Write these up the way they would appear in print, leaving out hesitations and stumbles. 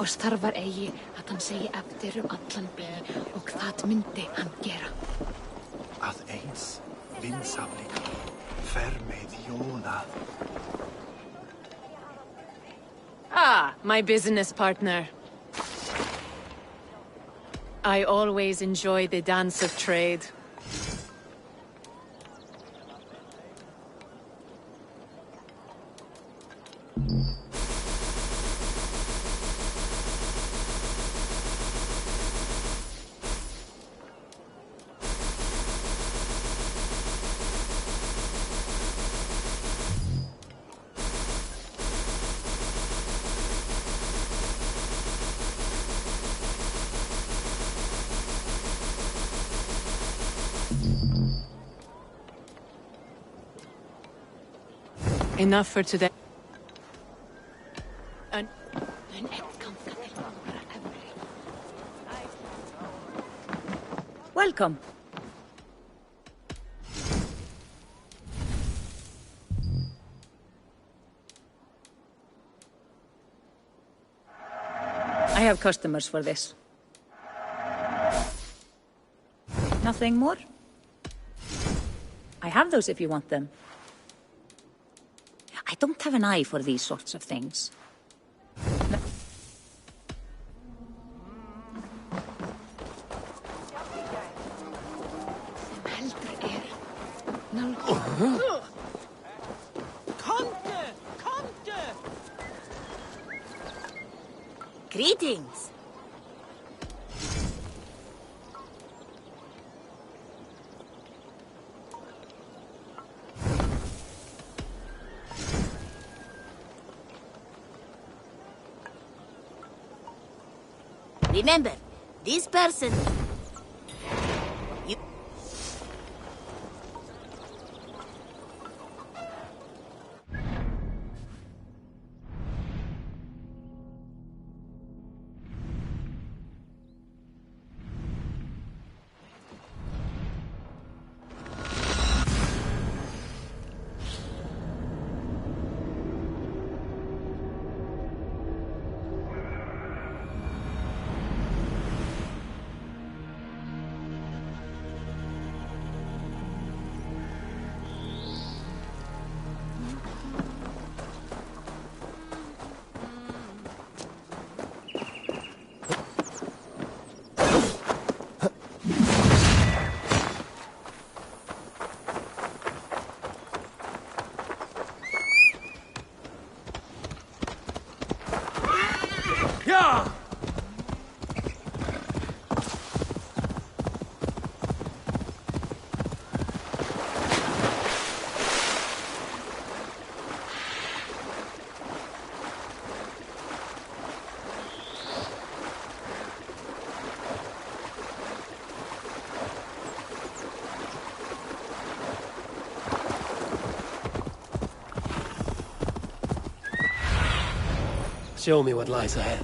og starfar eigi að hann segi eftir allan bí og það myndi hann gera. Að eins vinsamlega fer með Jónað. Ah, my business partner. I always enjoy the dance of trade. Enough for today. Welcome. I have customers for this. Nothing more? I have those if you want them. I don't have an eye for these sorts of things. Greetings. Remember, this person... Show me what lies ahead.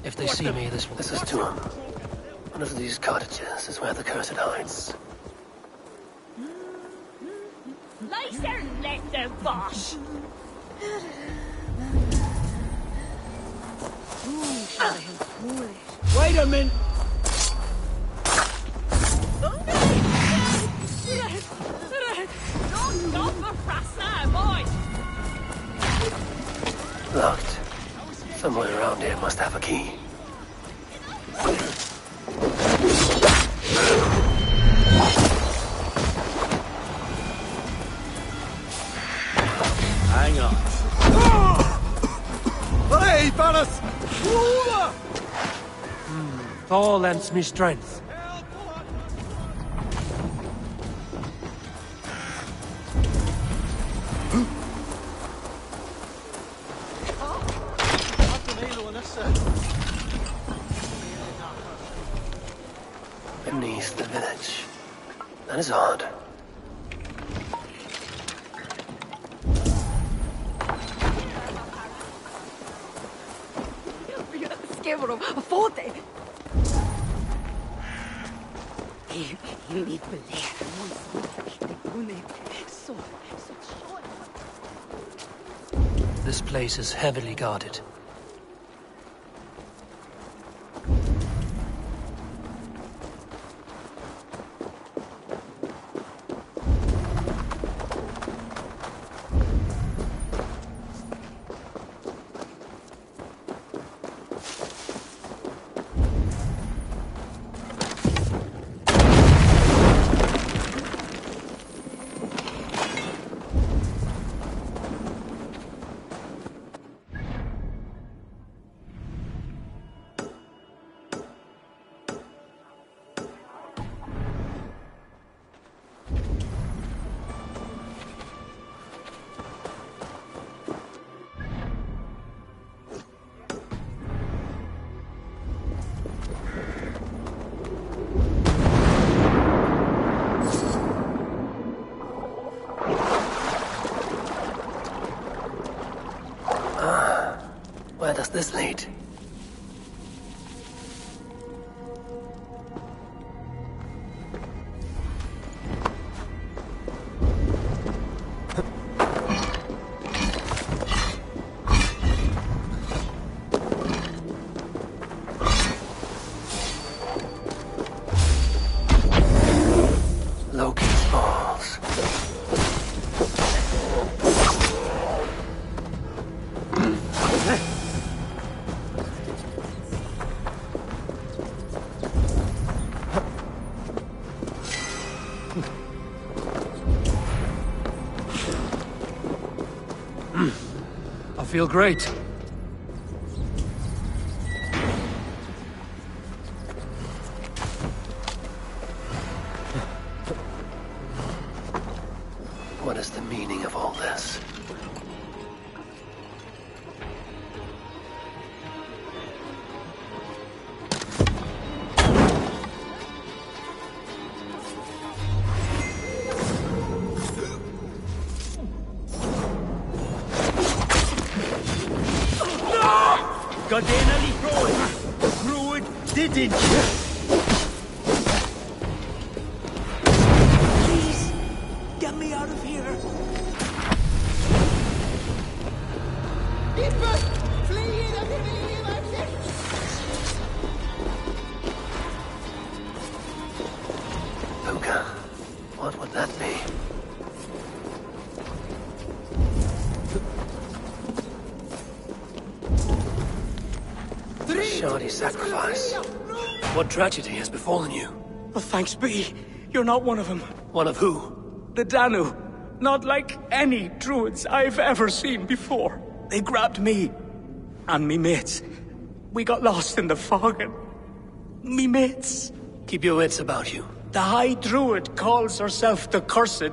If they see me, this is to them. One of these cottages is where the cursed hides. Leiser let the bosh. Wait a minute! Locked. Somewhere around here must have a key. Hang on. Hey, fellas! Thor lends me strength. Beneath the village. That is odd. This place is heavily guarded. Where does this lead? Loki's balls. I feel great. What is the meaning of all this? Godena Druid didn't you? Please, get me out of here. Luca, what would that be? Shoddy sacrifice. What tragedy has befallen you? Oh, thanks be. You're not one of them. One of who? The Danu. Not like any druids I've ever seen before. They grabbed me. And me mates. We got lost in the fog and... me mates. Keep your wits about you. The High Druid calls herself the Cursed.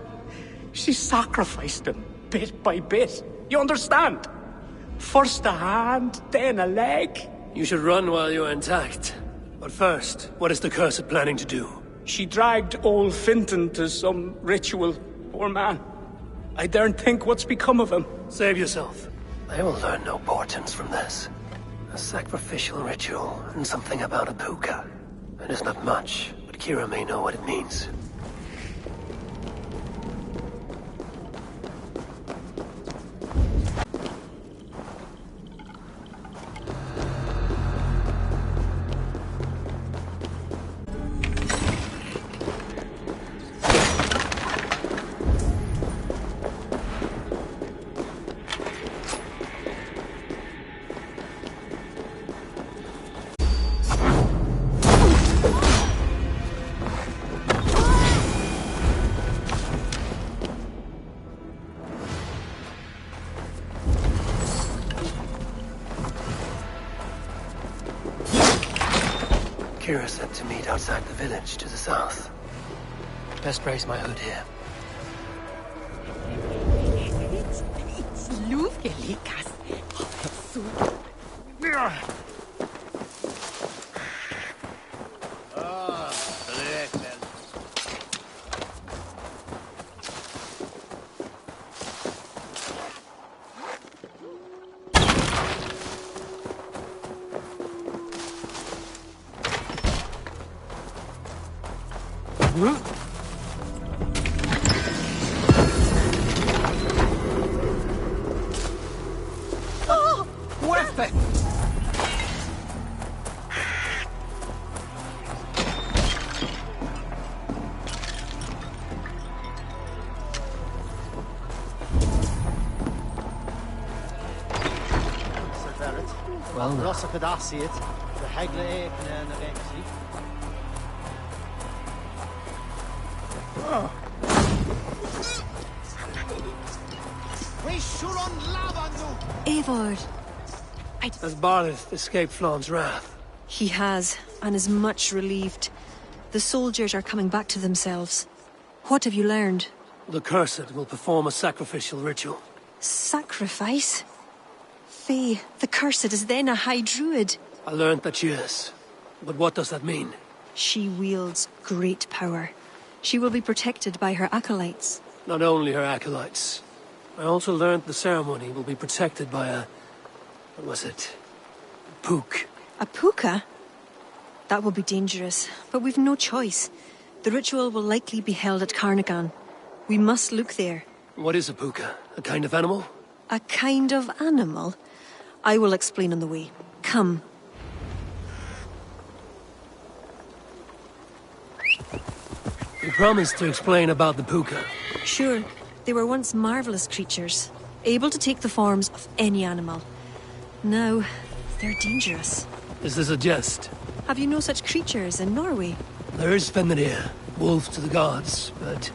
She sacrificed them, bit by bit. You understand? First a hand, then a leg. You should run while you're intact. But first, what is the Cursed planning to do? She dragged old Finton to some ritual. Poor man. I daren't think what's become of him. Save yourself. They will learn no portents from this. A sacrificial ritual, and something about a puka. It is not much, but Kira may know what it means. Kira said to meet outside the village to the south. Best raise my hood here. Sluvgelikas. Well, no. Rosa could I see it. The Hegla and the Rexy. We should on Lavanu! Eivor. Has Barlith escaped Flawn's wrath? He has, and is much relieved. The soldiers are coming back to themselves. What have you learned? The Cursed will perform a sacrificial ritual. Sacrifice? Faye, the Cursed is then a High Druid. I learned that she is. But what does that mean? She wields great power. She will be protected by her acolytes. Not only her acolytes. I also learned the ceremony will be protected by a... what was it? Pook. A puka? That will be dangerous, but we've no choice. The ritual will likely be held at Carnagan. We must look there. What is a puka? A kind of animal? A kind of animal? I will explain on the way. Come. You promised to explain about the puka. Sure. They were once marvelous creatures, able to take the forms of any animal. Now, they're dangerous. Is this a jest? Have you no such creatures in Norway? There is Fenrir, wolf to the gods, but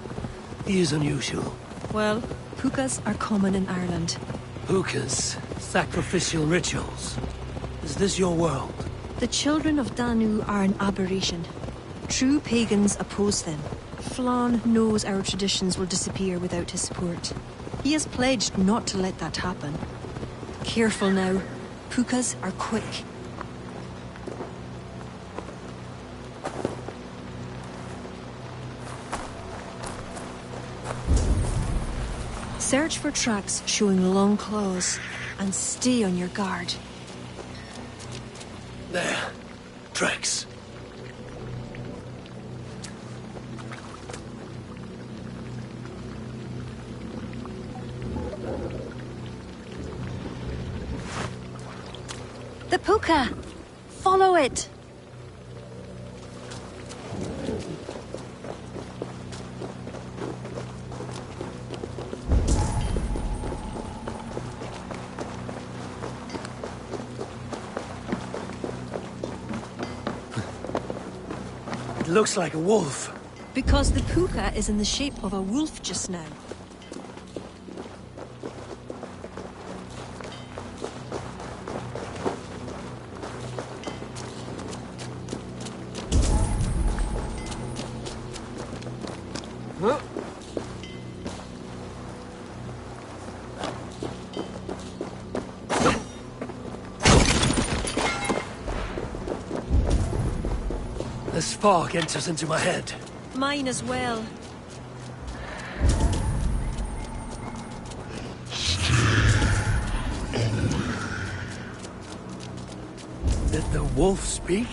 he is unusual. Well, pukas are common in Ireland. Pukas, sacrificial rituals. Is this your world? The children of Danu are an aberration. True pagans oppose them. Flann knows our traditions will disappear without his support. He has pledged not to let that happen. Careful now. Pukas are quick. Search for tracks showing long claws, and stay on your guard. There. Tracks. The puka! Follow it! It looks like a wolf. Because the puka is in the shape of a wolf just now. This fog enters into my head. Mine as well. Did the wolf speak?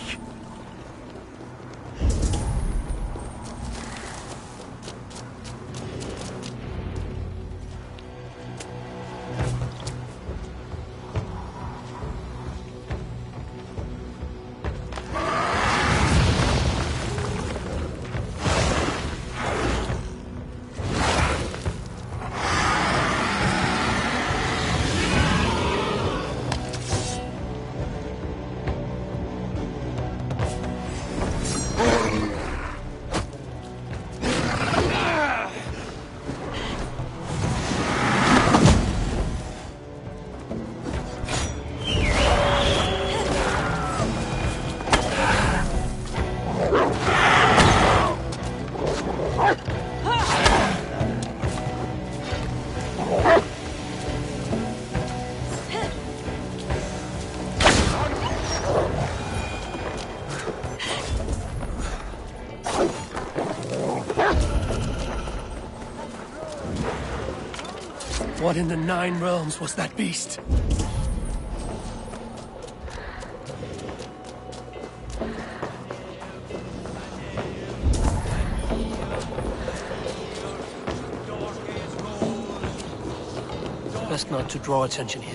What in the Nine Realms was that beast? Best not to draw attention here.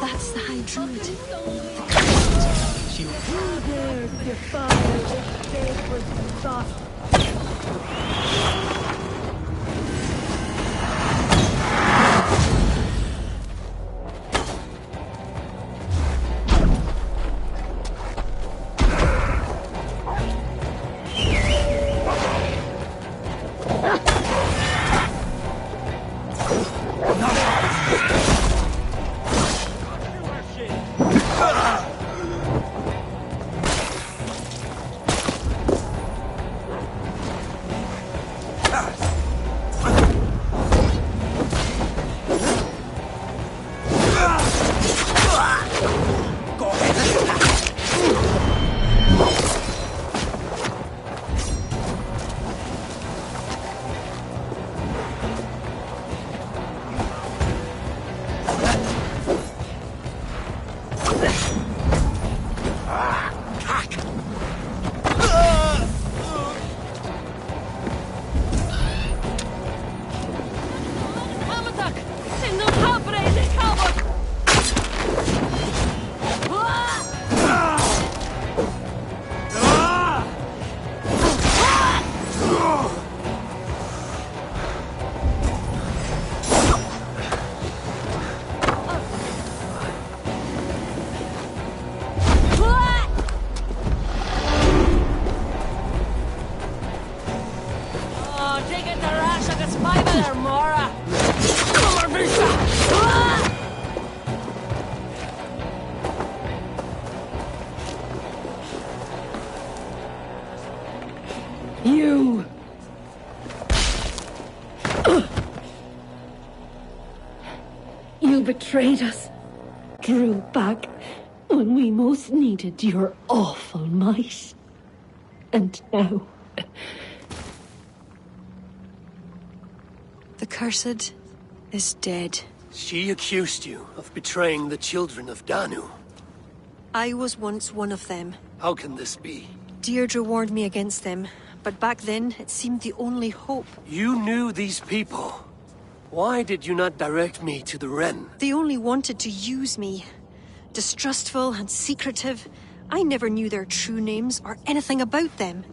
That's the High Druid. She... You! You betrayed us. Drew back when we most needed your awful might. And now... The Cursed is dead. She accused you of betraying the children of Danu. I was once one of them. How can this be? Deirdre warned me against them, but back then it seemed the only hope. You knew these people. Why did you not direct me to the Wren? They only wanted to use me. Distrustful and secretive. I never knew their true names or anything about them.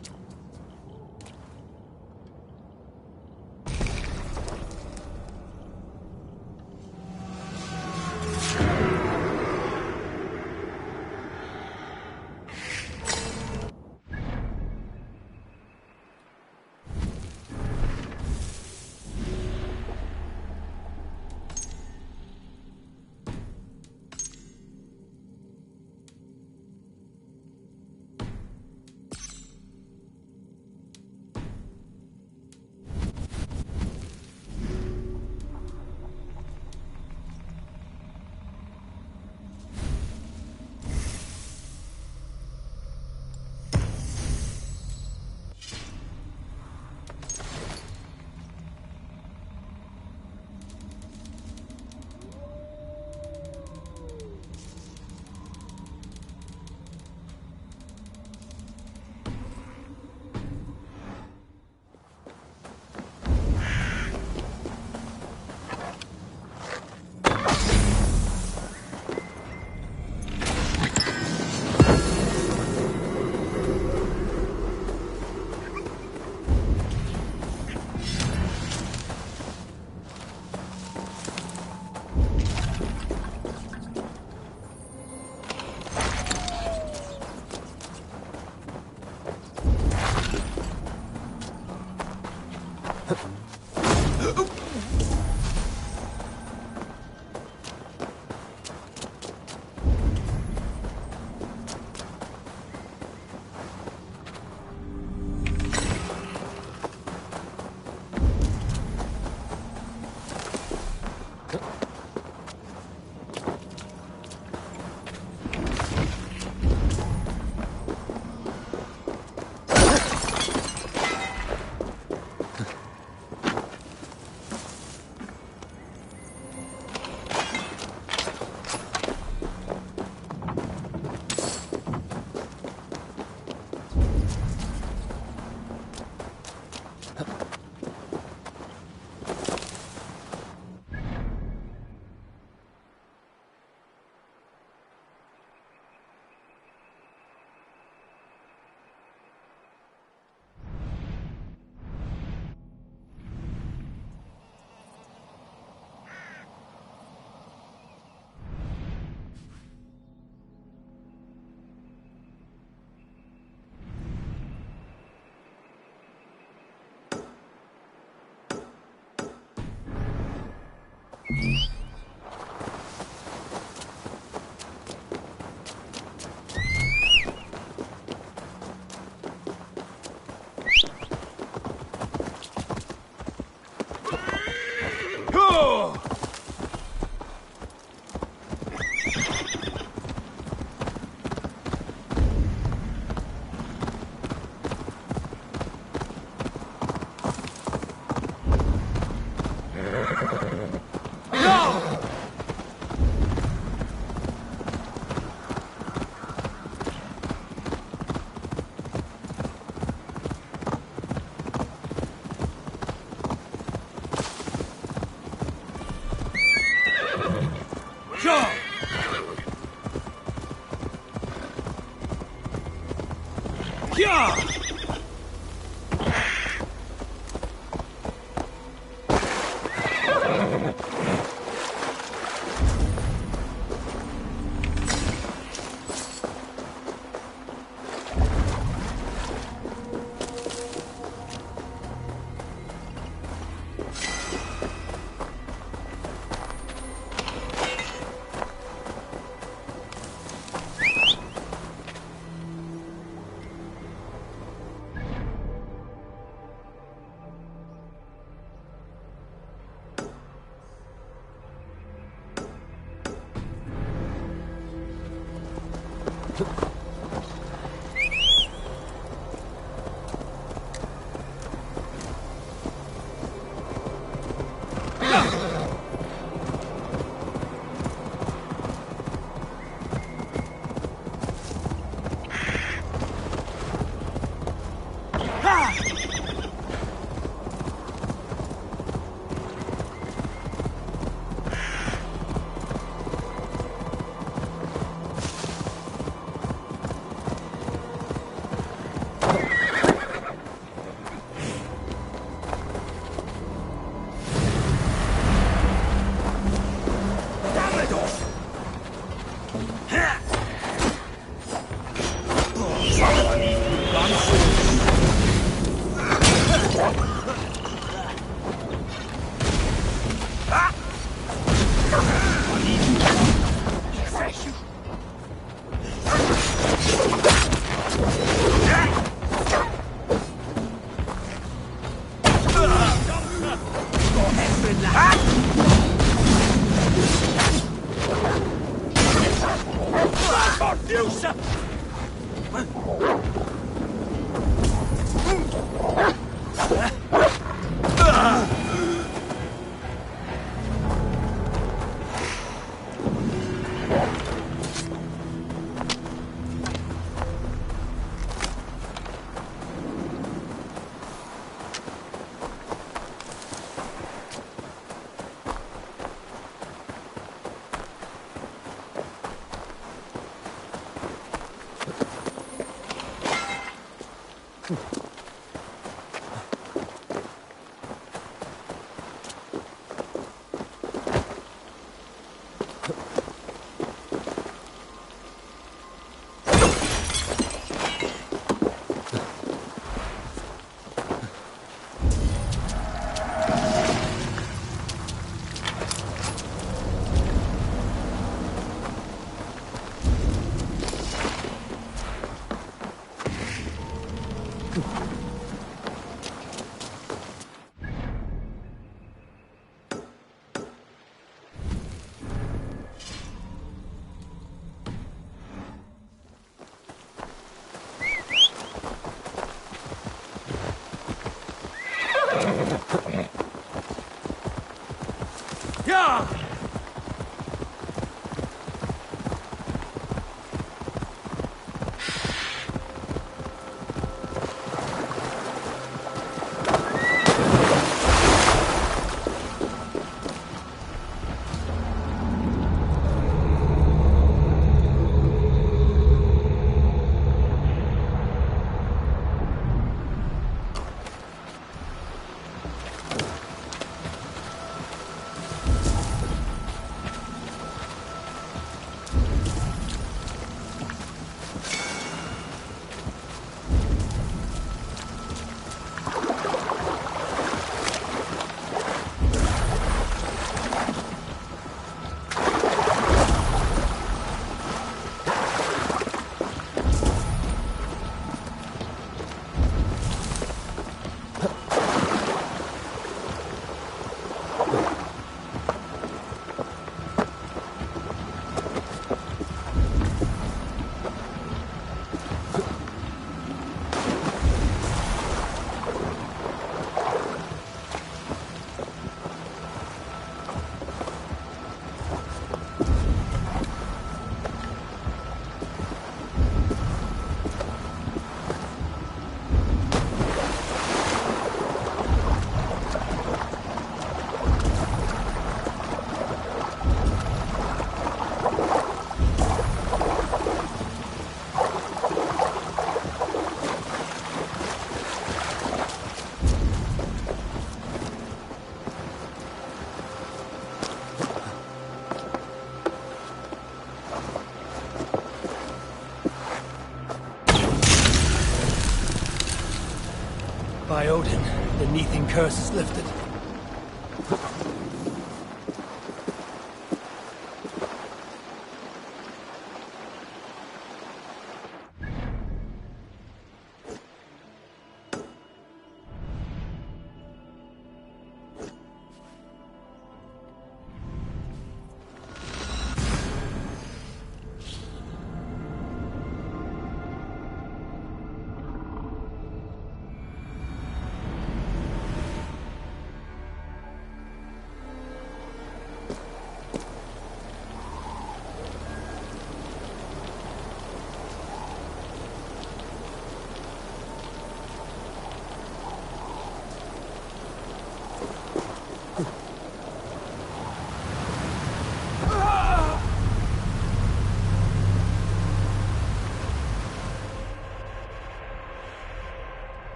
By Odin, the Neething curse is lifted.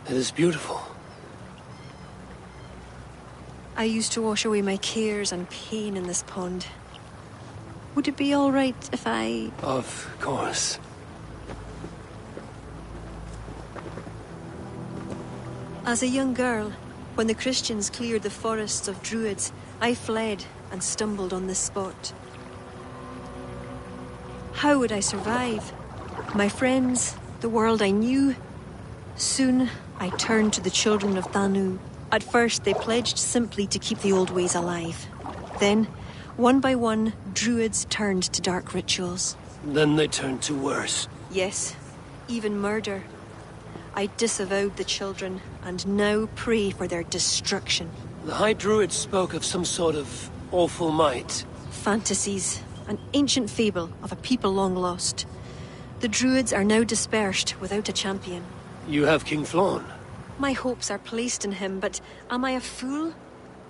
It is beautiful. I used to wash away my cares and pain in this pond. Would it be all right if I... Of course. As a young girl, when the Christians cleared the forests of Druids, I fled and stumbled on this spot. How would I survive? My friends, the world I knew. Soon, I turned to the children of Danu. At first, they pledged simply to keep the old ways alive. Then, one by one, Druids turned to dark rituals. Then they turned to worse. Yes, even murder. I disavowed the children, and now pray for their destruction. The High Druids spoke of some sort of awful might. Fantasies, an ancient fable of a people long lost. The Druids are now dispersed without a champion. You have King Flann. My hopes are placed in him, but am I a fool?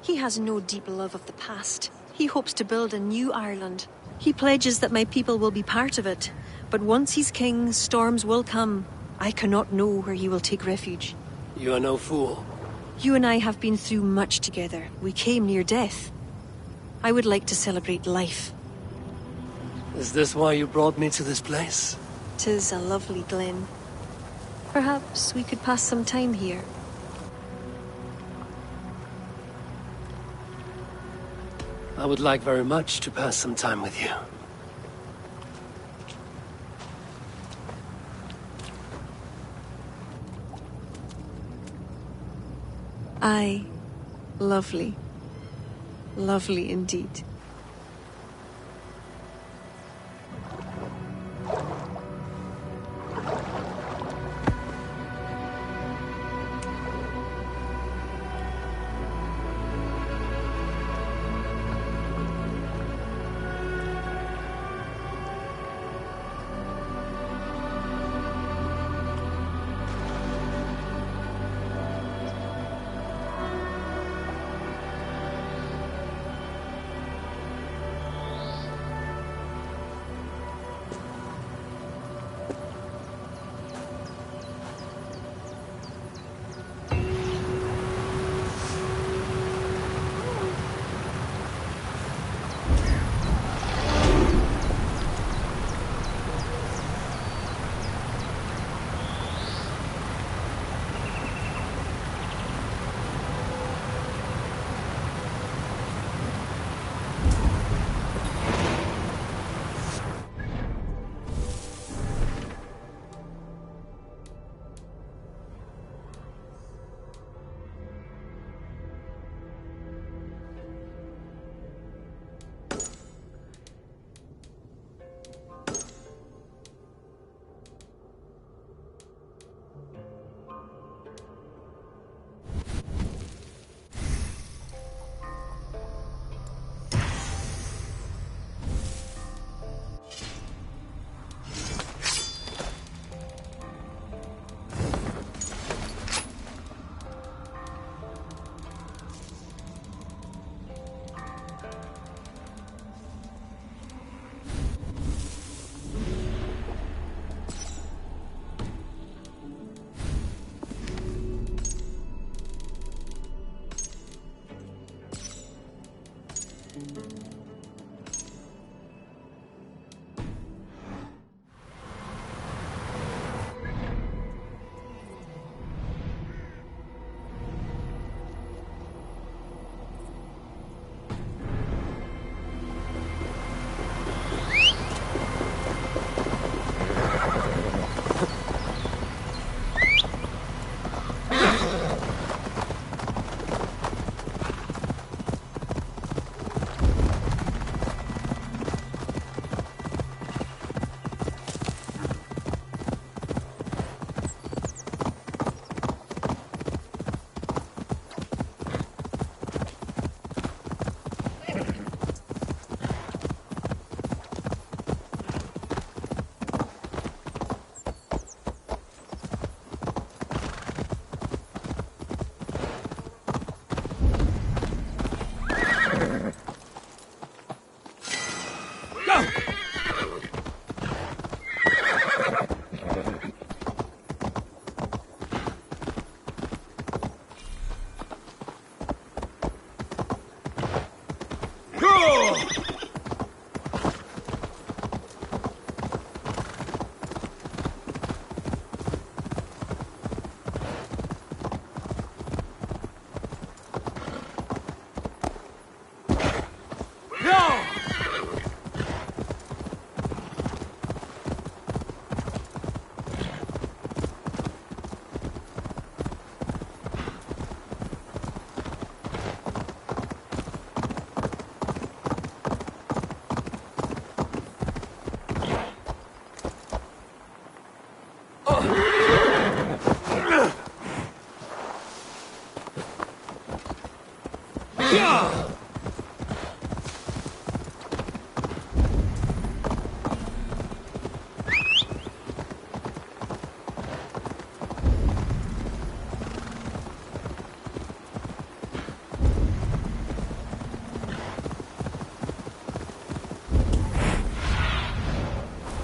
He has no deep love of the past. He hopes to build a new Ireland. He pledges that my people will be part of it. But once he's king, storms will come. I cannot know where he will take refuge. You are no fool. You and I have been through much together. We came near death. I would like to celebrate life. Is this why you brought me to this place? 'Tis a lovely glen. Perhaps we could pass some time here. I would like very much to pass some time with you. Aye, lovely. Lovely indeed.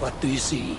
What do you see?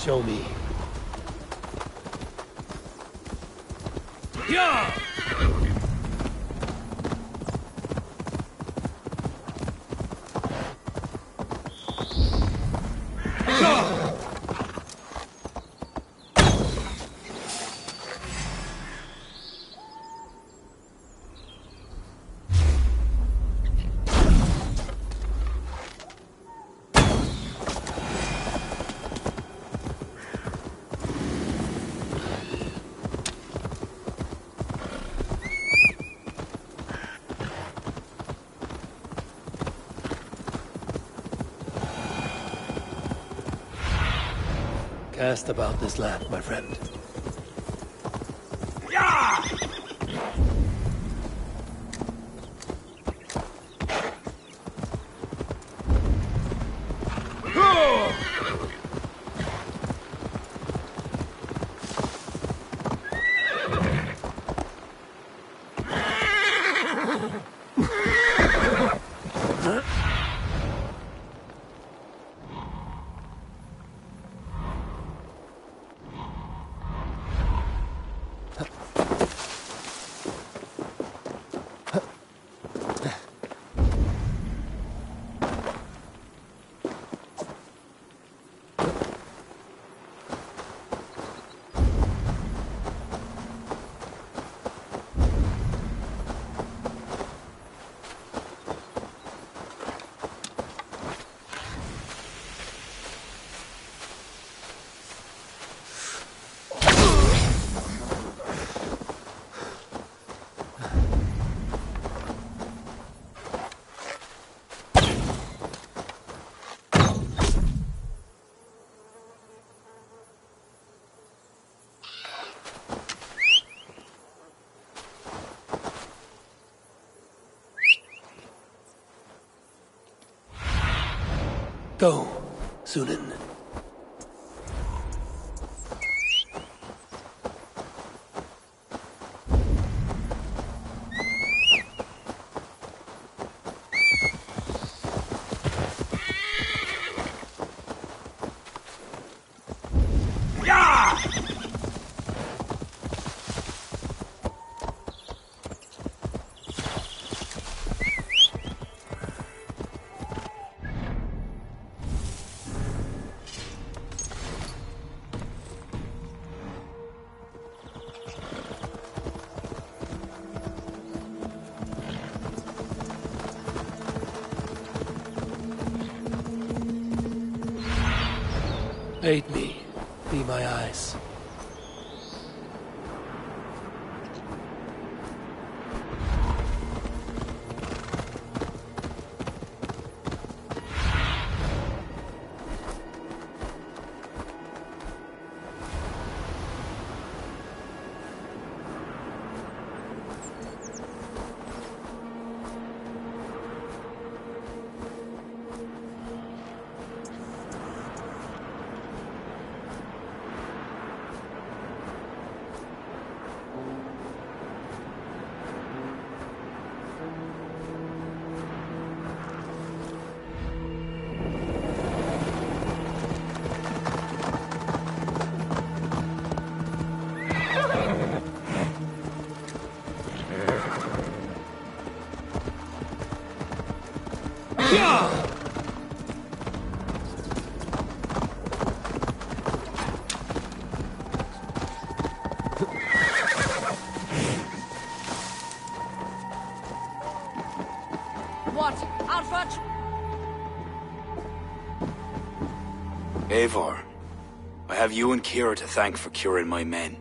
Show me. Yeah! Cast about this land, my friend. Go, Sunan. Aid me. Be my eyes. What? Alfred? Eivor, I have you and Kira to thank for curing my men.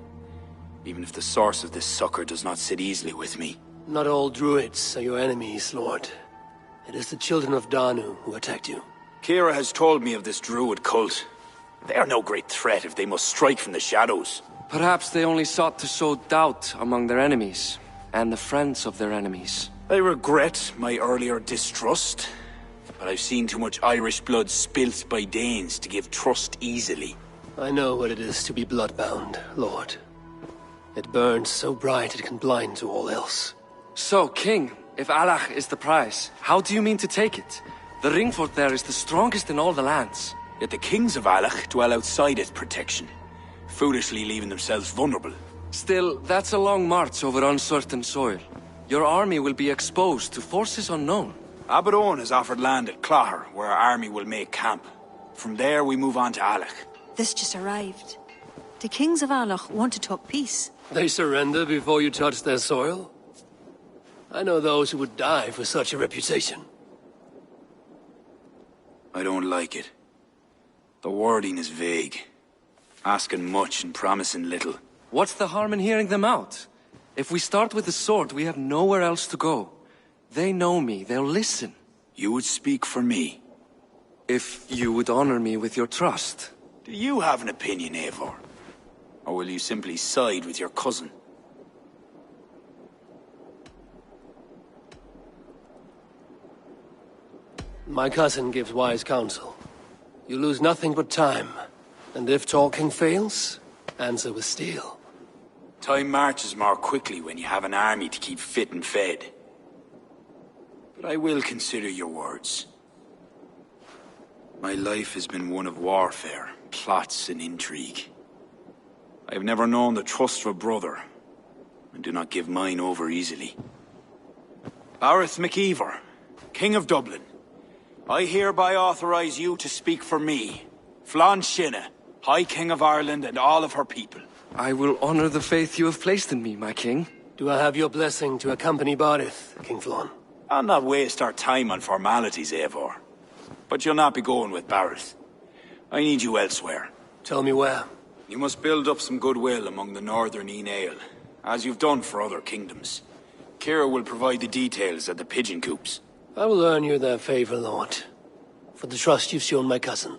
Even if the source of this succor does not sit easily with me. Not all Druids are your enemies, Lord. It is the children of Danu who attacked you. Kira has told me of this Druid cult. They are no great threat if they must strike from the shadows. Perhaps they only sought to sow doubt among their enemies, and the friends of their enemies. I regret my earlier distrust, but I've seen too much Irish blood spilt by Danes to give trust easily. I know what it is to be bloodbound, Lord. It burns so bright it can blind to all else. So, King, if Alach is the prize, how do you mean to take it? The ring fort there is the strongest in all the lands. Yet the kings of Alach dwell outside its protection, foolishly leaving themselves vulnerable. Still, that's a long march over uncertain soil. Your army will be exposed to forces unknown. Abaddon has offered land at Clogher, where our army will make camp. From there, we move on to Alach. This just arrived. The kings of Alach want to talk peace. They surrender before you touch their soil? I know those who would die for such a reputation. I don't like it. The wording is vague. Asking much and promising little. What's the harm in hearing them out? If we start with the sword, we have nowhere else to go. They know me, they'll listen. You would speak for me. If you would honor me with your trust. Do you have an opinion, Eivor? Or will you simply side with your cousin? My cousin gives wise counsel. You lose nothing but time. And if talking fails, answer with steel. Time marches more quickly when you have an army to keep fit and fed. But I will consider your words. My life has been one of warfare, plots and intrigue. I have never known the trust of a brother, and do not give mine over easily. Bareth MacIver, King of Dublin, I hereby authorize you to speak for me, Flann Sinna, High King of Ireland and all of her people. I will honor the faith you have placed in me, my king. Do I have your blessing to accompany Bareth, King Flann? I'll not waste our time on formalities, Eivor. But you'll not be going with Bareth. I need you elsewhere. Tell me where. You must build up some goodwill among the northern Aele, as you've done for other kingdoms. Kira will provide the details at the pigeon coops. I will earn you their favor, Lord, for the trust you've shown my cousin.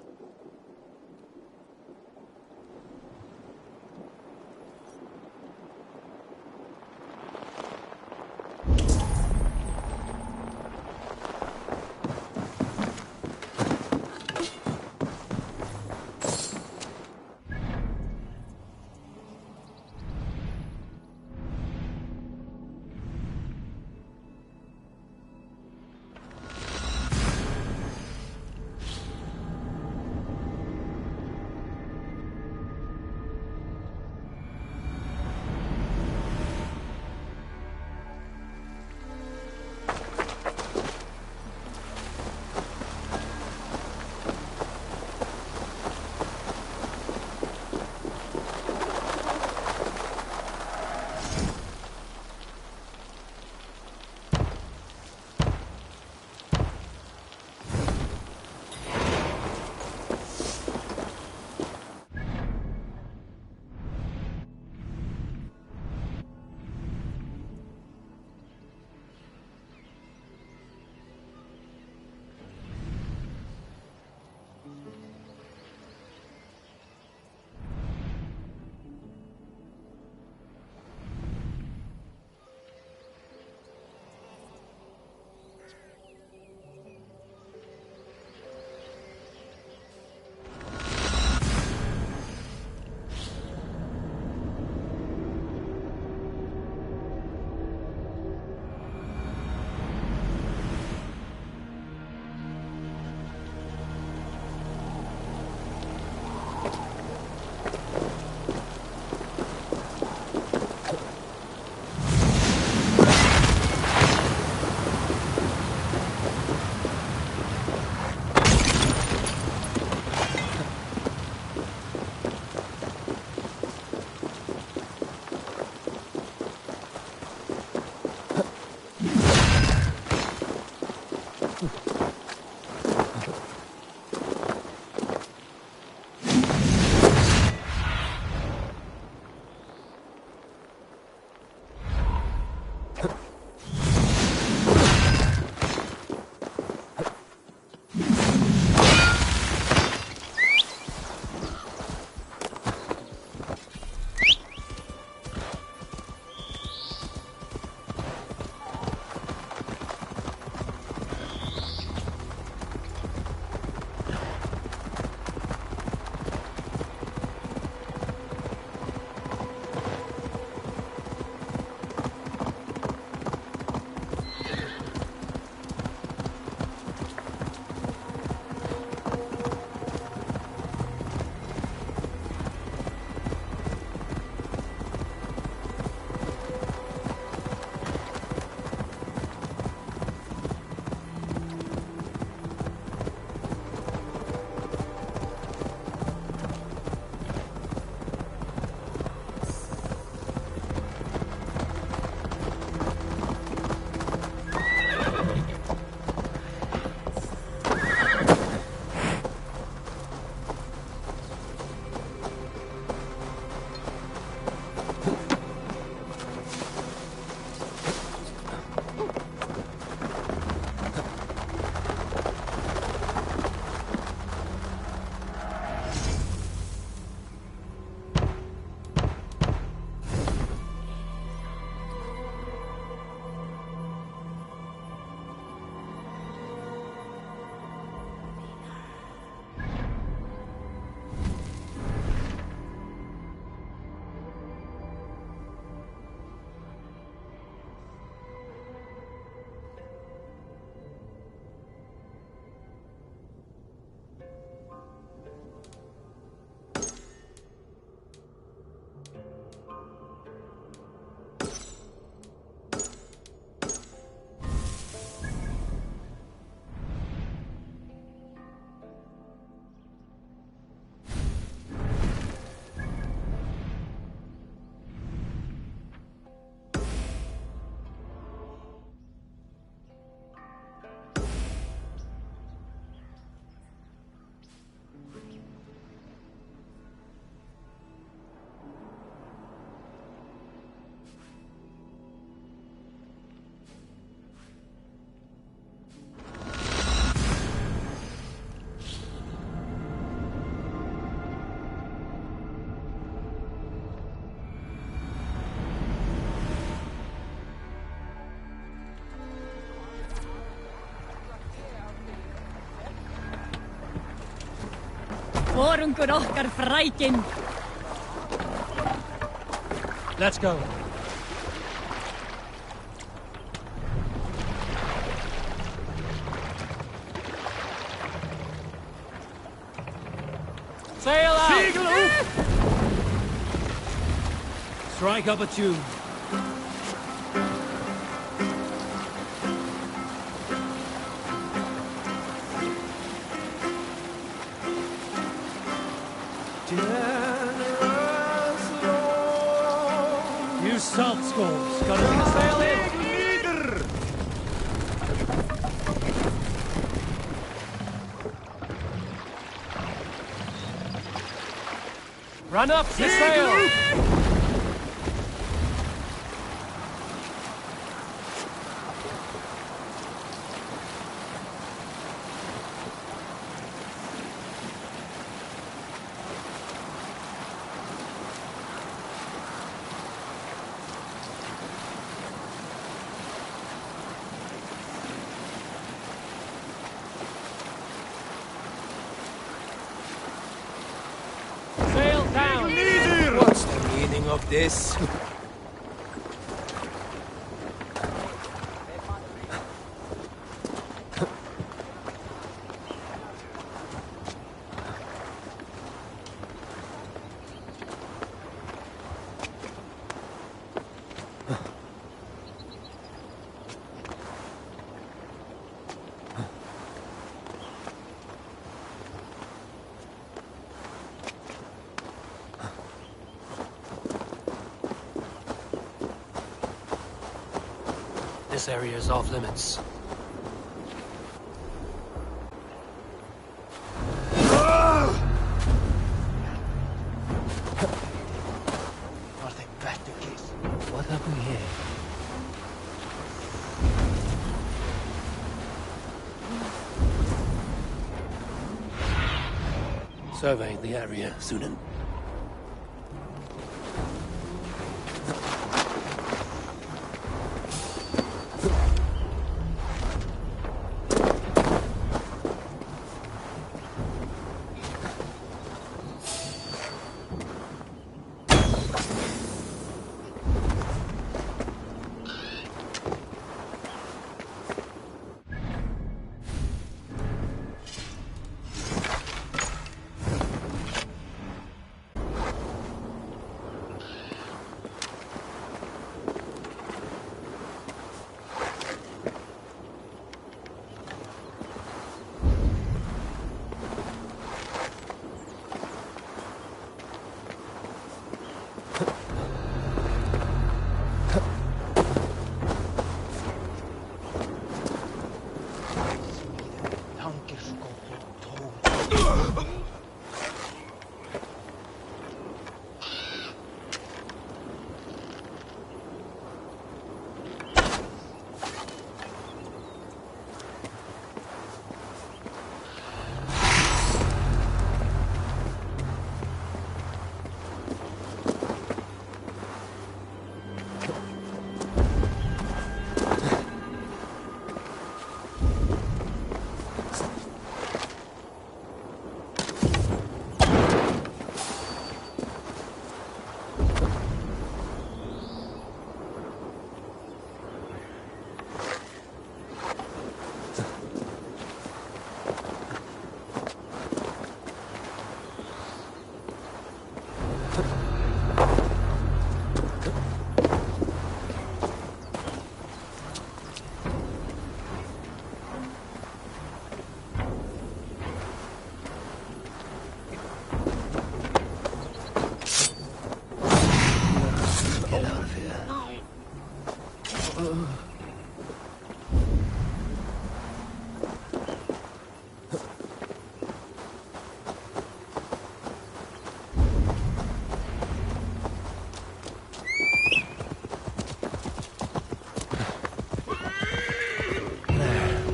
Forungur okkar frækin. Let's go. Sail out! Seagull! Strike up a tune. Use salt scores. Gotta be a sail in. Run up the sail! Sail down! What's the meaning of this? This area is off limits. Are they back the case? What have we here? Survey the area, Sunan.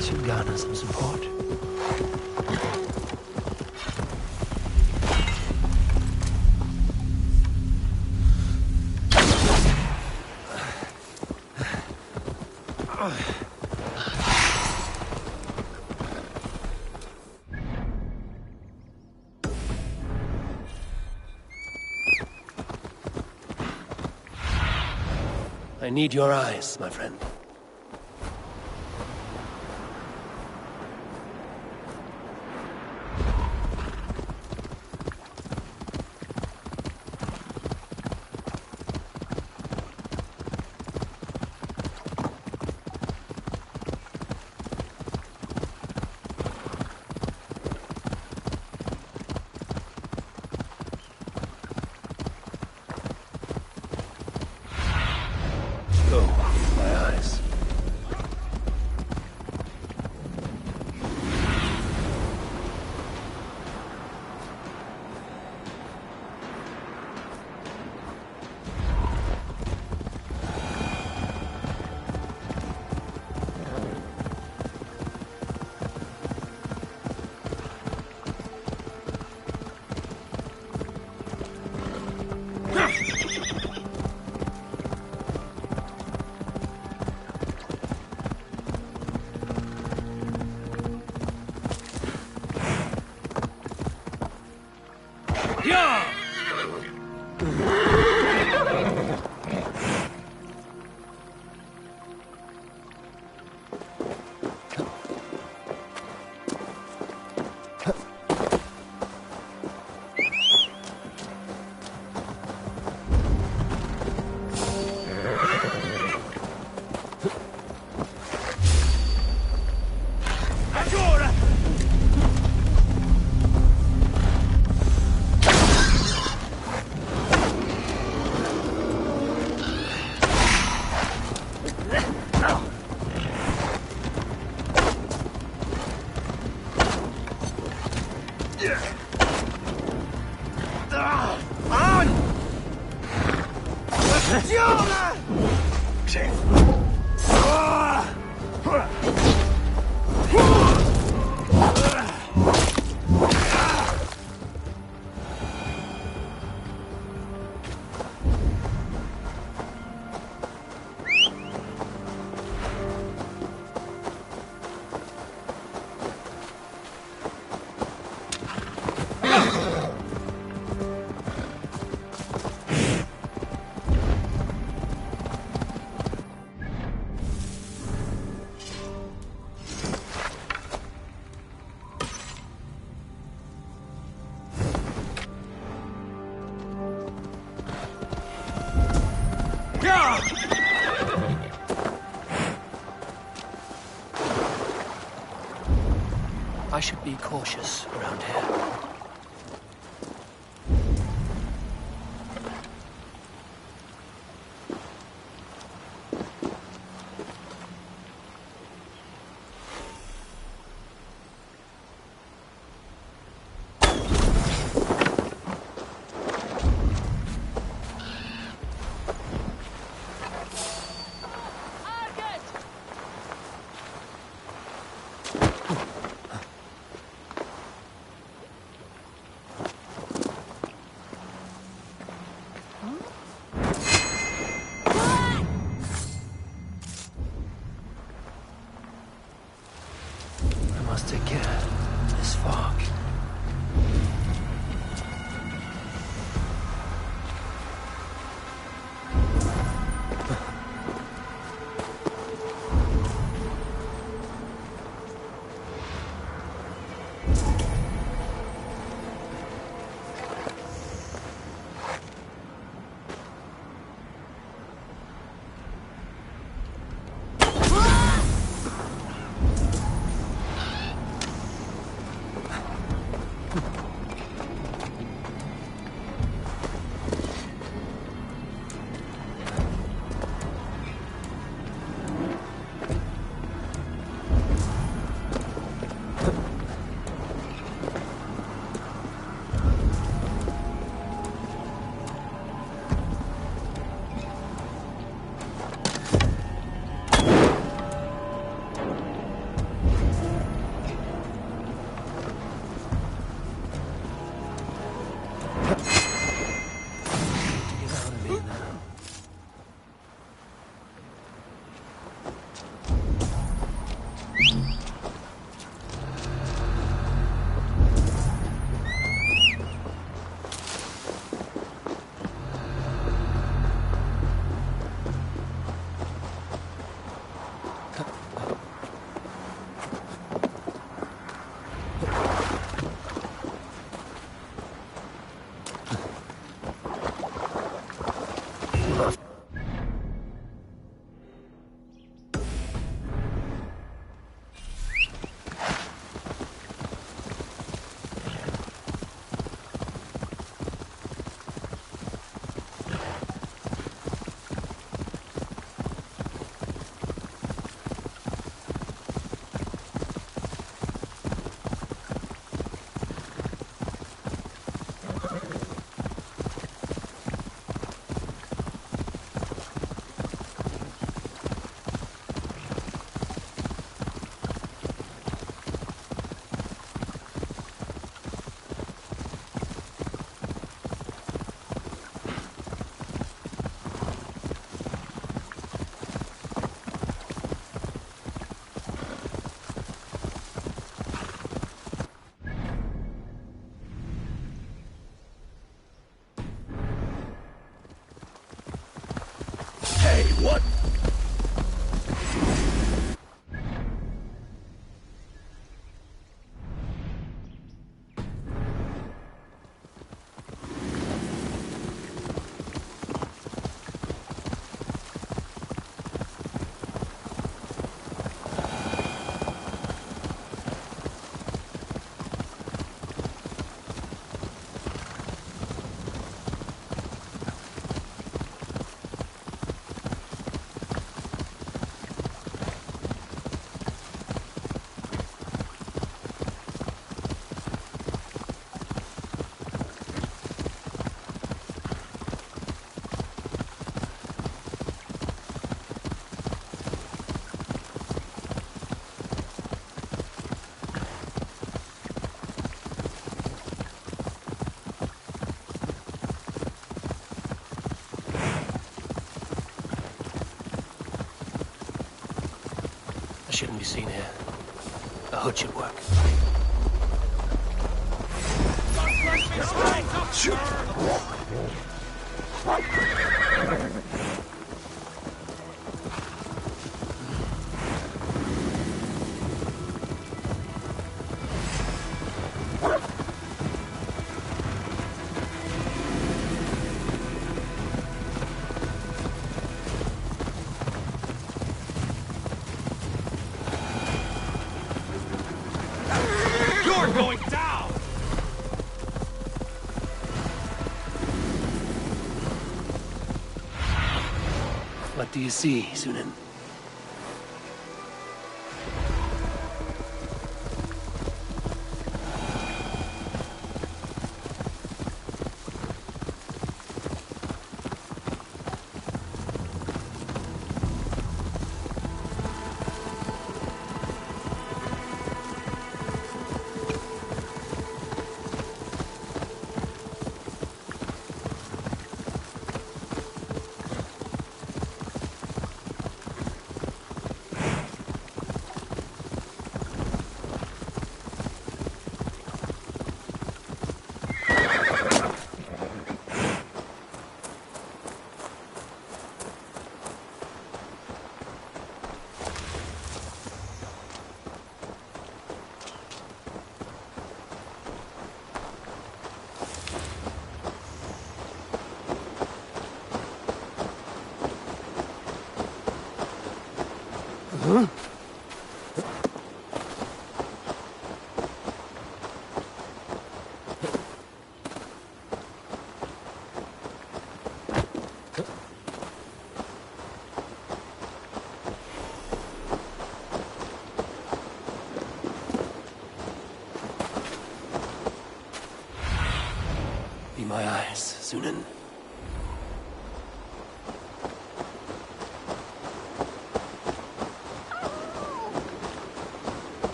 Should garner some support. I need your eyes, my friend. I should be cautious around here. Hey, what? Shouldn't be seen here. A hood should work. Going down! What do you see, Sunan? Be my eyes, Sunan.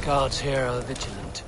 Guards here are vigilant.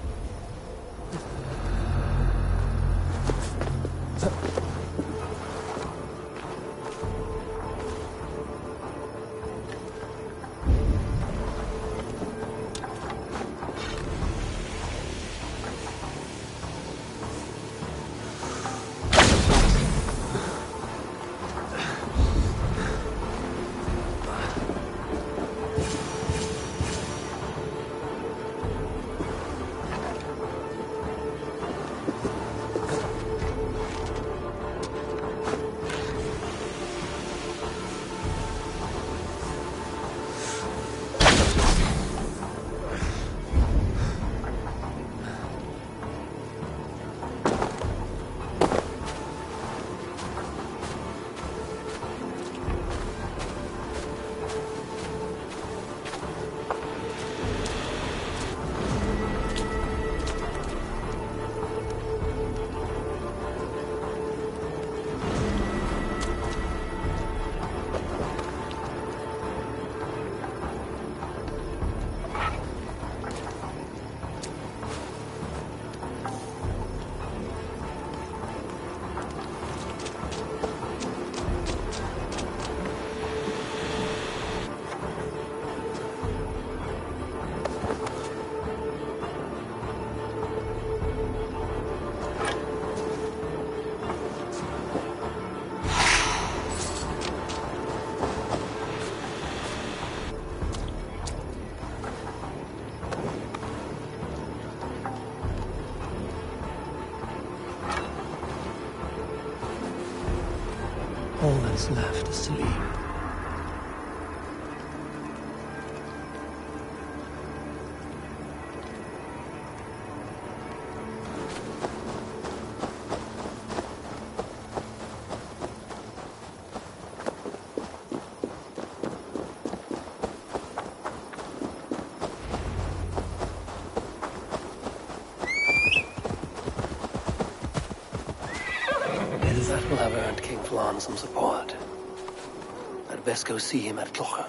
All that's left is to leave. That will have earned King Flan some support. I'd best go see him at Clocher.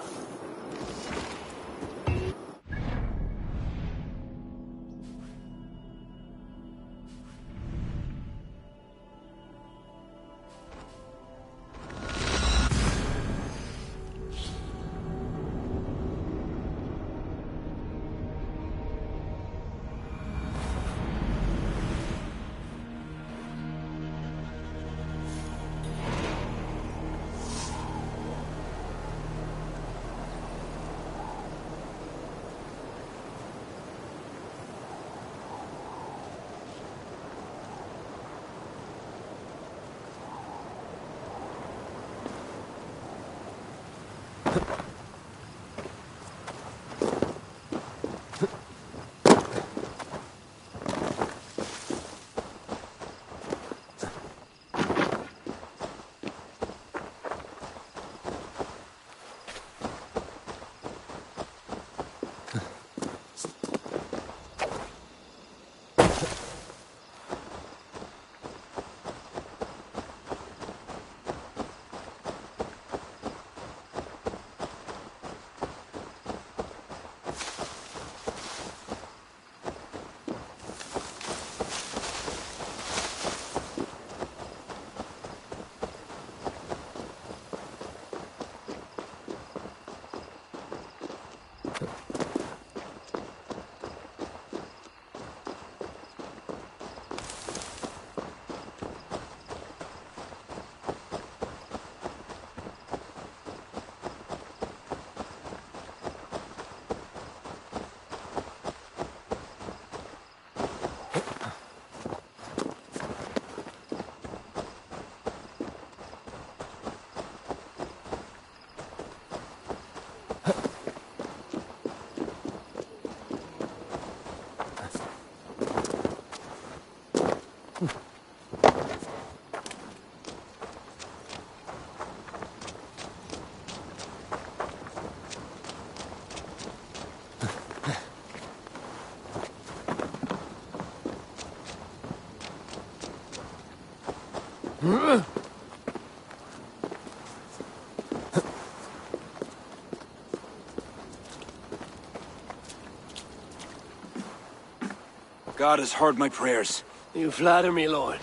God has heard my prayers. You flatter me, Lord.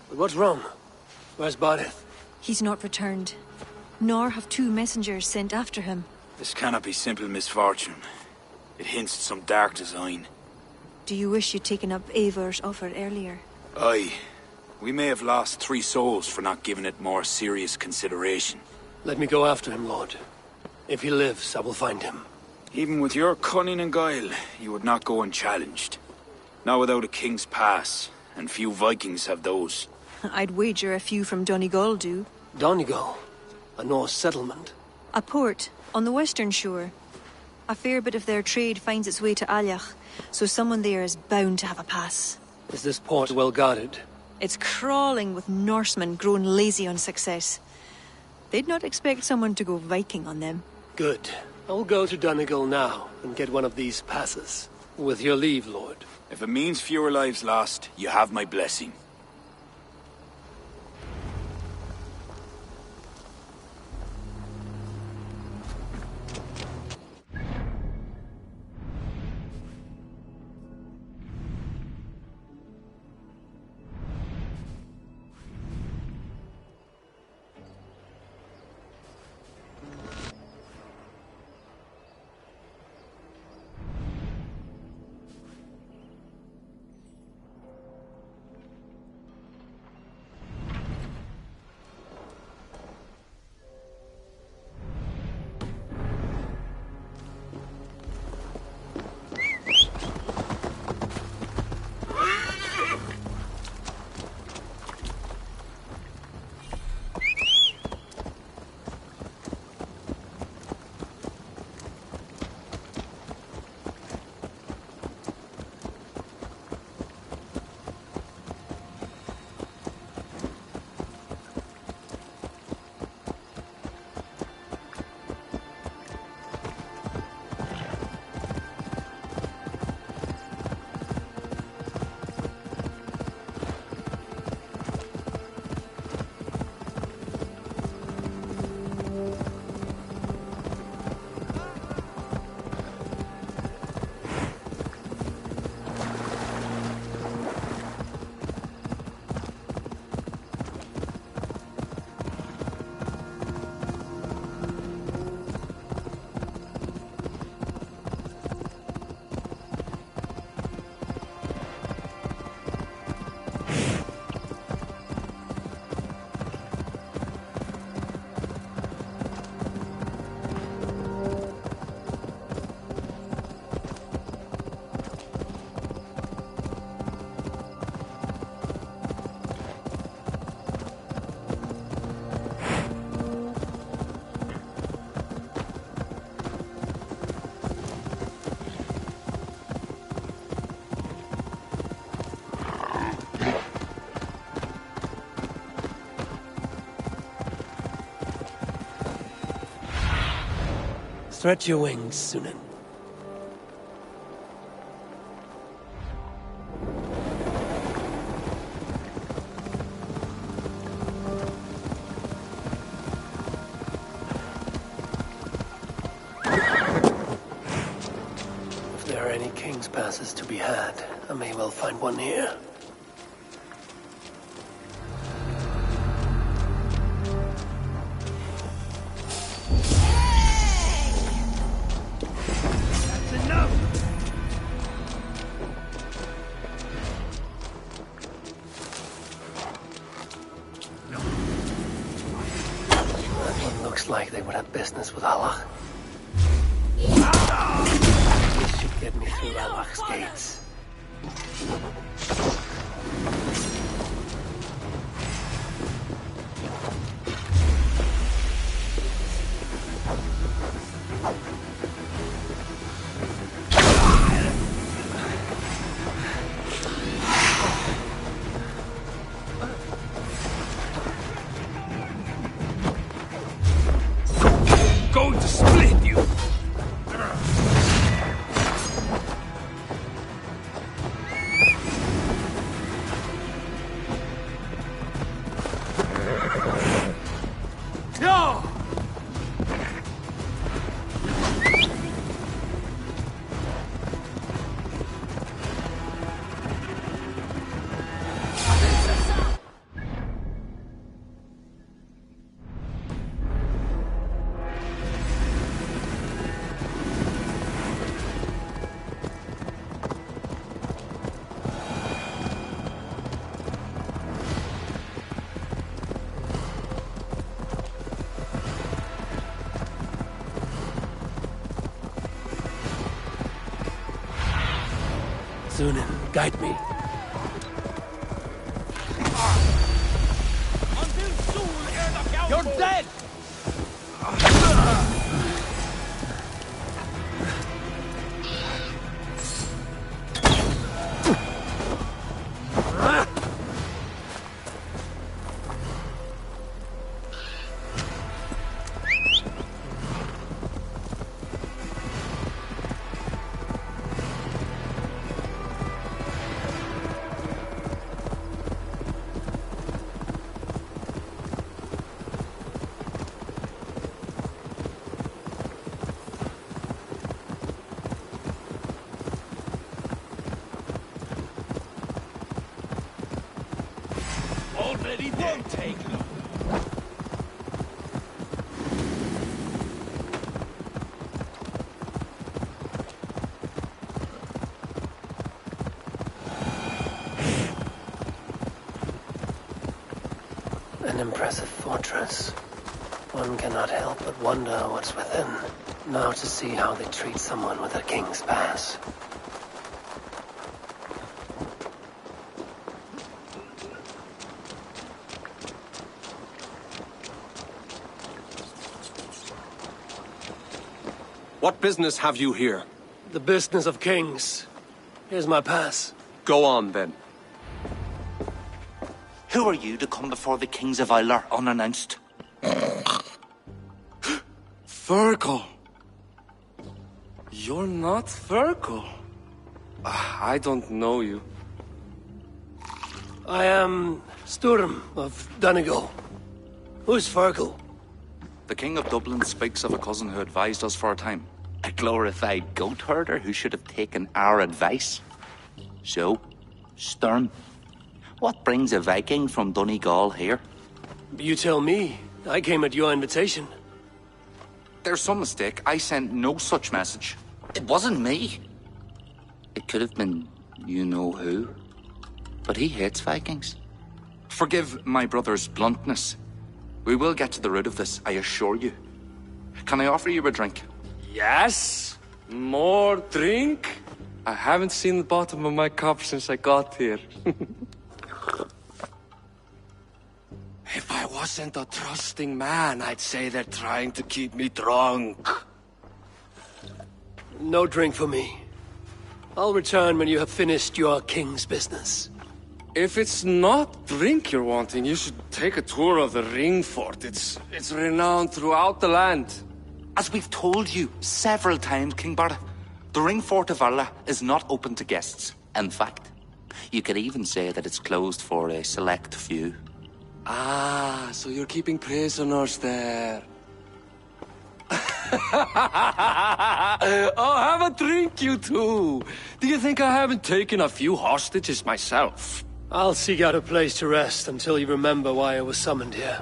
But what's wrong? Where's Barneth? He's not returned. Nor have 2 messengers sent after him. This cannot be simple misfortune. It hints at some dark design. Do you wish you'd taken up Eivor's offer earlier? Aye. We may have lost 3 souls for not giving it more serious consideration. Let me go after him, Lord. If he lives, I will find him. Even with your cunning and guile, you would not go unchallenged. Not without a king's pass, and few Vikings have those. I'd wager a few from Donegal do. Donegal? A Norse settlement? A port, on the western shore. A fair bit of their trade finds its way to Aljach, so someone there is bound to have a pass. Is this port well guarded? It's crawling with Norsemen grown lazy on success. They'd not expect someone to go Viking on them. Good. I will go to Donegal now and get one of these passes. With your leave, Lord. If it means fewer lives lost, you have my blessing. Stretch your wings, Sunan. If there are any king's passes to be had, I may well find one here. Like they would have business with Allah. This should get me through Allah's gates. Going to split you! Dunin, guide me. You're dead! Already won't take long. An impressive fortress. One cannot help but wonder what's within. Now to see how they treat someone with a king's pass. What business have you here? The business of kings. Here's my pass. Go on, then. Who are you to come before the kings of Valhalla unannounced? Fergal. You're not Fergal. I don't know you. I am Sturm of Donegal. Who's Fergal? The King of Dublin speaks of a cousin who advised us for a time. A glorified goat herder who should have taken our advice. So, Sturm, what brings a Viking from Donegal here? You tell me. I came at your invitation. There's some mistake. I sent no such message. It wasn't me. It could have been you-know-who. But he hates Vikings. Forgive my brother's bluntness. We will get to the root of this, I assure you. Can I offer you a drink? Yes? More drink? I haven't seen the bottom of my cup since I got here. If I wasn't a trusting man, I'd say they're trying to keep me drunk. No drink for me. I'll return when you have finished your king's business. If it's not drink you're wanting, you should take a tour of the ring fort. It's renowned throughout the land. As we've told you several times, King Barda, the ring fort of Valhalla is not open to guests. In fact, you could even say that it's closed for a select few. Ah, so you're keeping prisoners there. Oh, have a drink, you two. Do you think I haven't taken a few hostages myself? I'll seek out a place to rest until you remember why I was summoned here.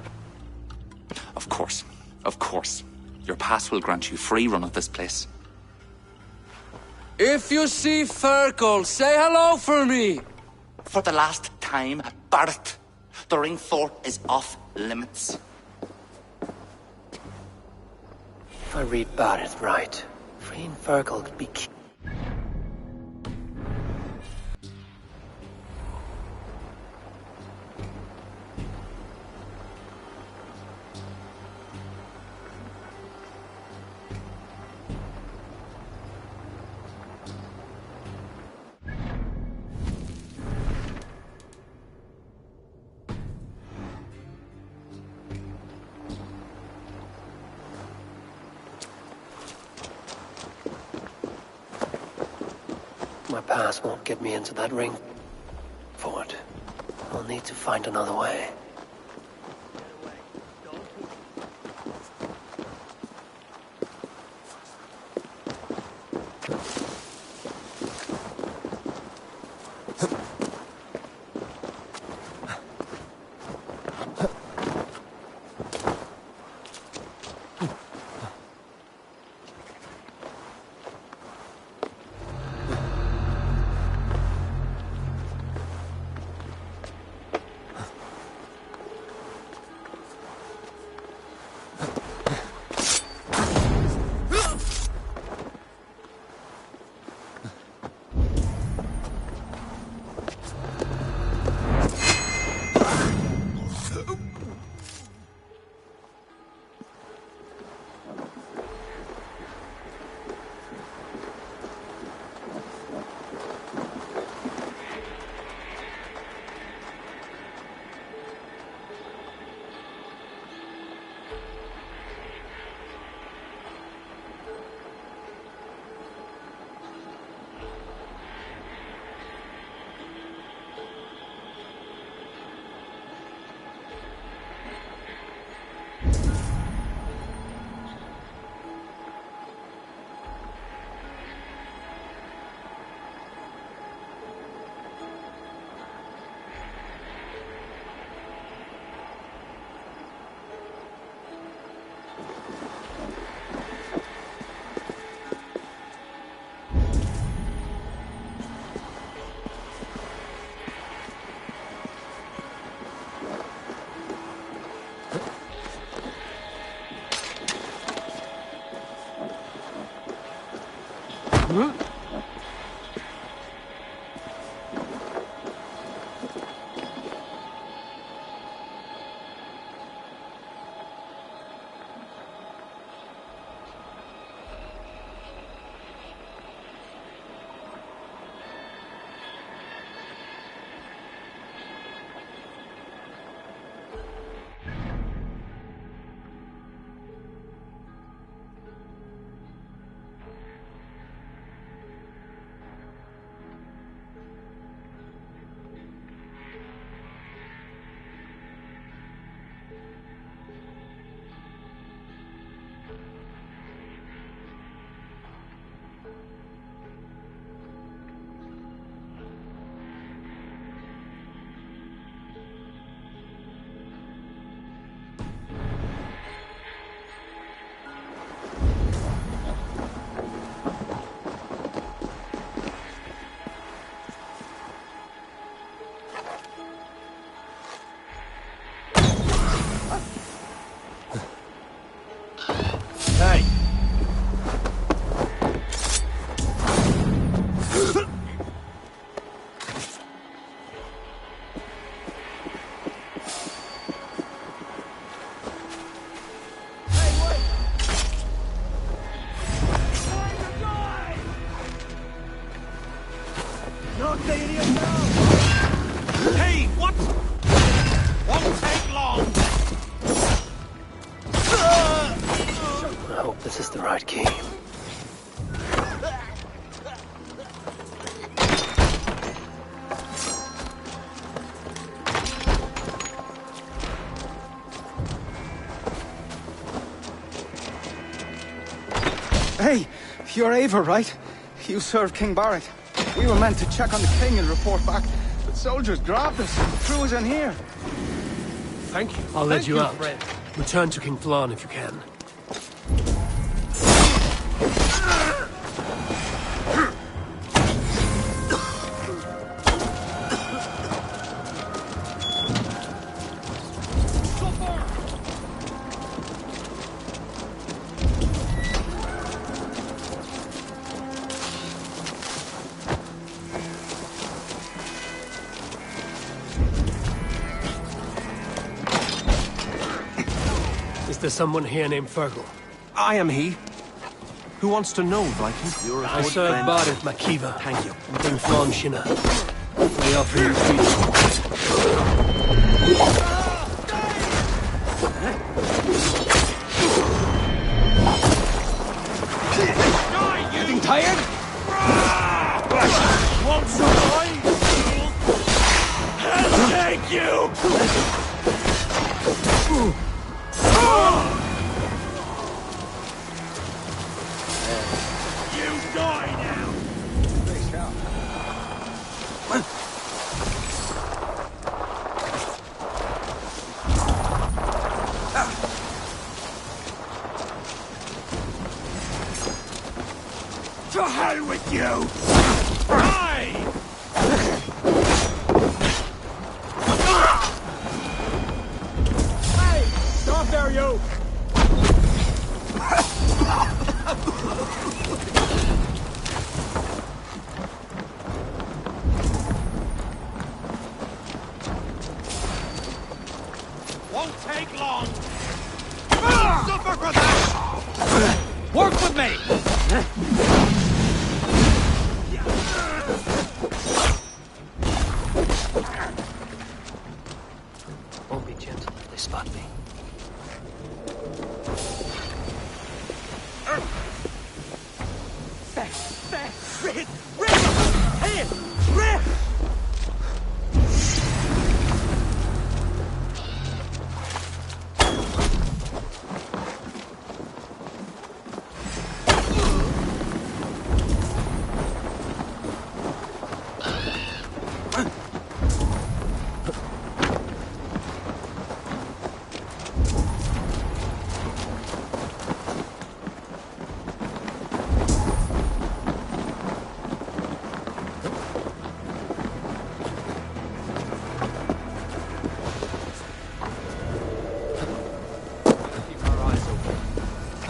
Of course. Of course. Your pass will grant you free run of this place. If you see Fergal, say hello for me. For the last time, Barret, the ring fort is off limits. If I read Barret right, freeing Fergal could be key. My pass won't get me into that ring fort. I'll need to find another way. You're Ava, right? You served King Barrett. We were meant to check on the king and report back, but soldiers grabbed us and threw us in here. Thank you. I'll let you out. Return to King Flan if you can. Is there someone here named Fergal? I am he. Who wants to know, Viking? You're I serve Barrett Makiva. Thank you. And King Flan Shinna. I offer you freedom. Getting tired? Want survive? I'll take you! You die now! To hell with you! Die! Hey! Stop there, you! Won't take long! Suffer for that! Work with me! Won't be gentle if they spot me.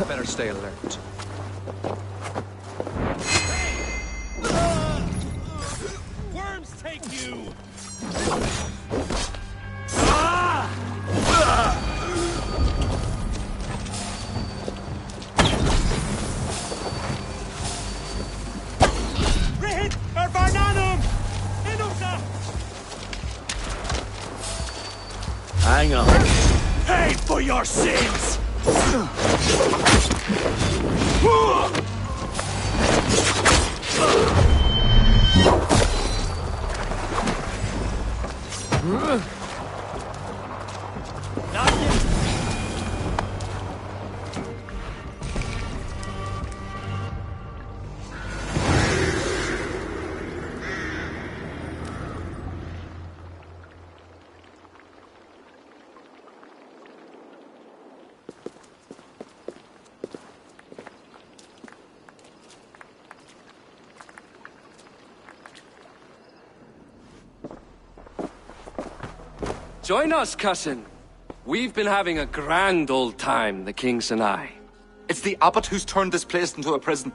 Better stay alert. Worms take you! Rihit Erbarnanum! Inusa! Hang on. Pay for your sins! Join us, cousin. We've been having a grand old time, the kings and I. It's the abbot who's turned this place into a prison.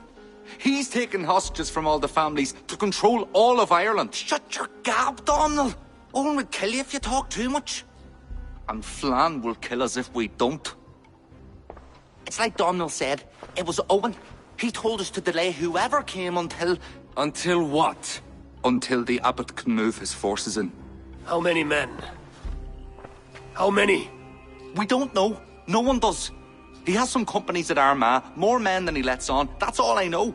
He's taken hostages from all the families to control all of Ireland. Shut your gab, Domhnall. Owen will kill you if you talk too much. And Flan will kill us if we don't. It's like Domhnall said. It was Owen. He told us to delay whoever came until... Until what? Until the abbot can move his forces in. How many men? How many? We don't know. No one does. He has some companies at Armagh, more men than he lets on. That's all I know.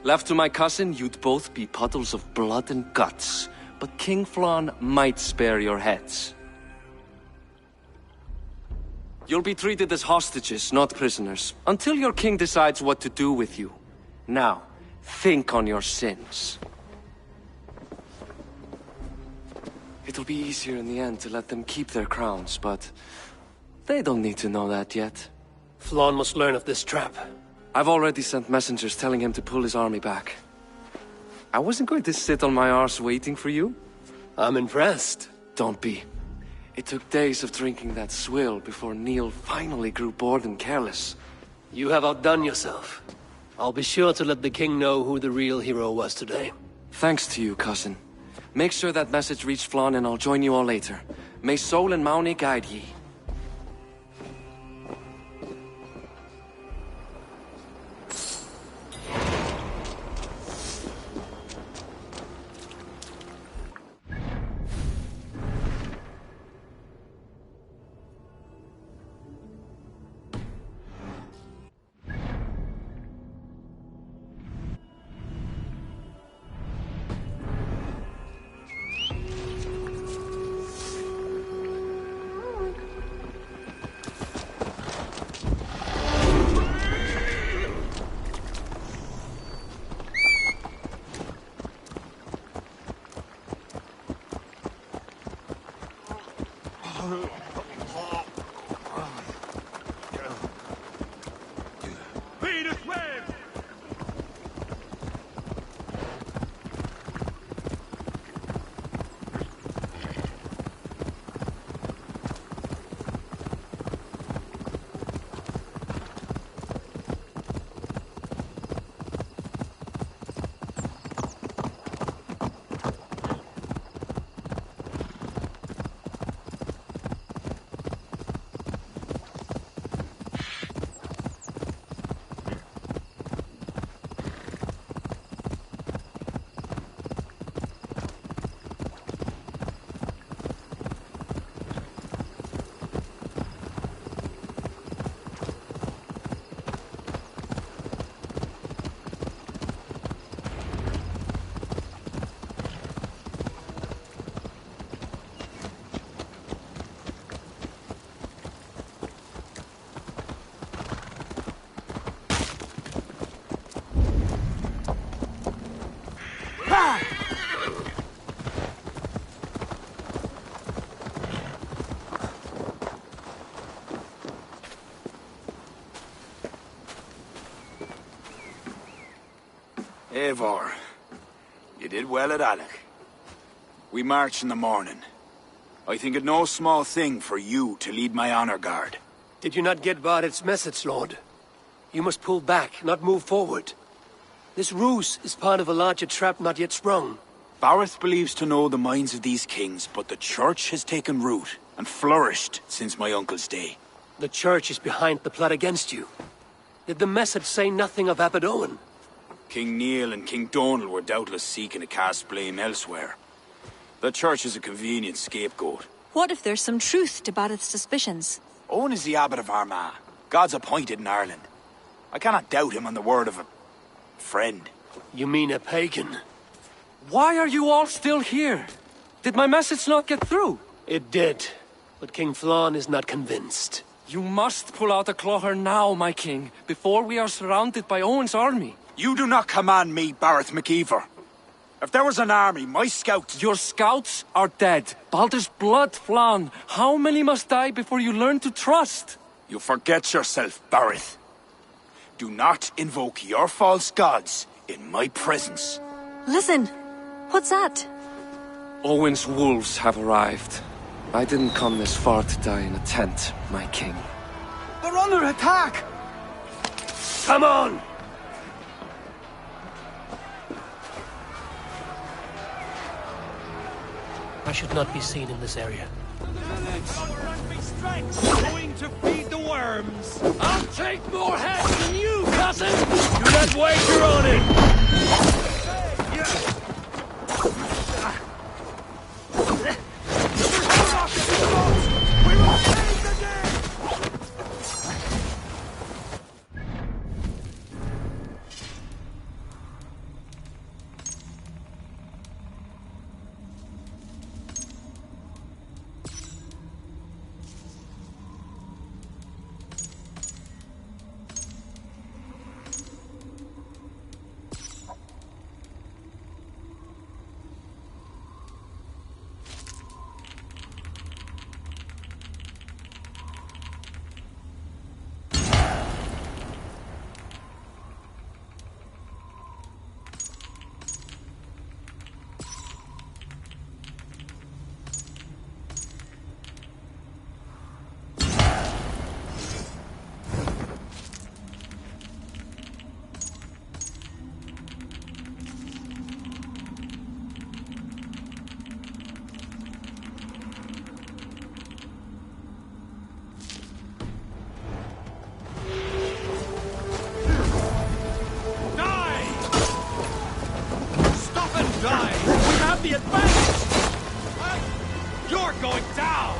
Left to my cousin, you'd both be puddles of blood and guts. But King Flan might spare your heads. You'll be treated as hostages, not prisoners, until your king decides what to do with you. Now, think on your sins. It'll be easier in the end to let them keep their crowns, but they don't need to know that yet. Flann must learn of this trap. I've already sent messengers telling him to pull his army back. I wasn't going to sit on my arse waiting for you. I'm impressed. Don't be. It took days of drinking that swill before Neil finally grew bored and careless. You have outdone yourself. I'll be sure to let the king know who the real hero was today. Thanks to you, cousin. Make sure that message reached Flann and I'll join you all later. May Sol and Mauni guide ye. Eivor, you did well at Alec. We march in the morning. I think it no small thing for you to lead my honor guard. Did you not get Barit's message, Lord? You must pull back, not move forward. This ruse is part of a larger trap not yet sprung. Barith believes to know the minds of these kings, but the church has taken root and flourished since my uncle's day. The church is behind the plot against you. Did the message say nothing of Abaddon? King Neil and King Donal were doubtless seeking to cast blame elsewhere. The church is a convenient scapegoat. What if there's some truth to Barith's suspicions? Owen is the abbot of Armagh, God's appointed in Ireland. I cannot doubt him on the word of a friend. You mean a pagan? Why are you all still here? Did my message not get through? It did, but King Flann is not convinced. You must pull out a clawher now, my king, before we are surrounded by Owen's army. You do not command me, Barith McIver. If there was an army, my scouts... Your scouts are dead. Baldur's blood, Flann. How many must die before you learn to trust? You forget yourself, Barith. Do not invoke your false gods in my presence. Listen, what's that? Owen's wolves have arrived. I didn't come this far to die in a tent, my king. They're under attack! Come on! I should not be seen in this area. Going to feed the worms. I'll take more heads than you, cousin! Do not wager on it! wiped down!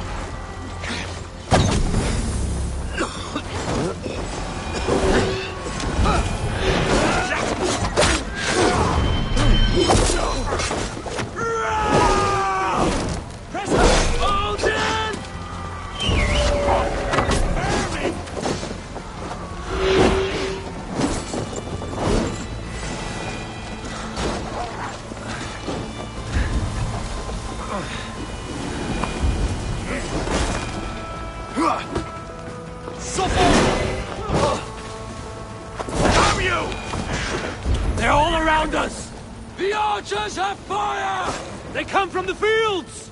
They're all around us! The archers have fire! They come from the fields!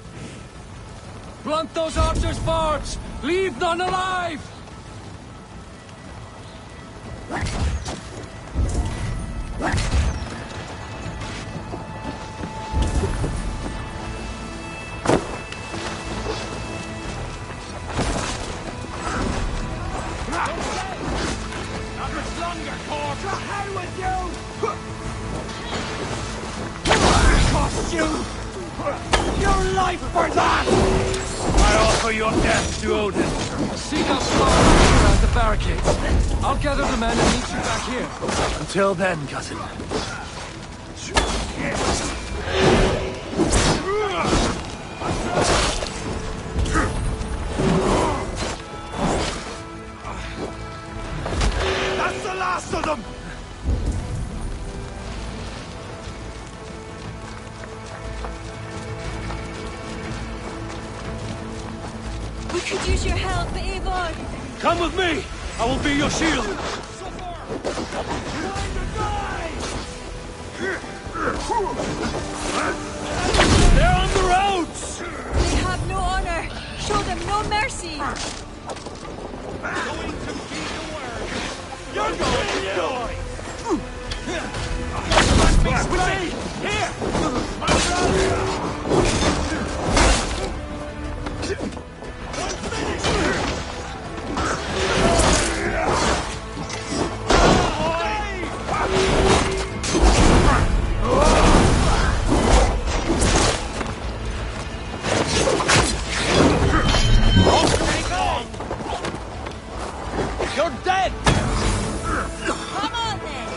Blunt those archers' forts! Leave none alive! Not much longer, Corp! To hell with you! Cost you your life for that! I offer your death to Odin. Seek out Slar at the barricades. I'll gather the men and meet you back here. Until then, cousin. That's the last of them! We could use your help, Eivor. Come with me! I will be your shield! They're on the roads! They have no honor. Show them no mercy. You're going to die! You're dead! Come on, then.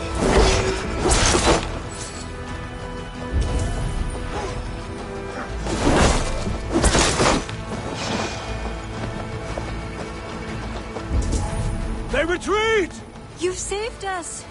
They retreat! You've saved us.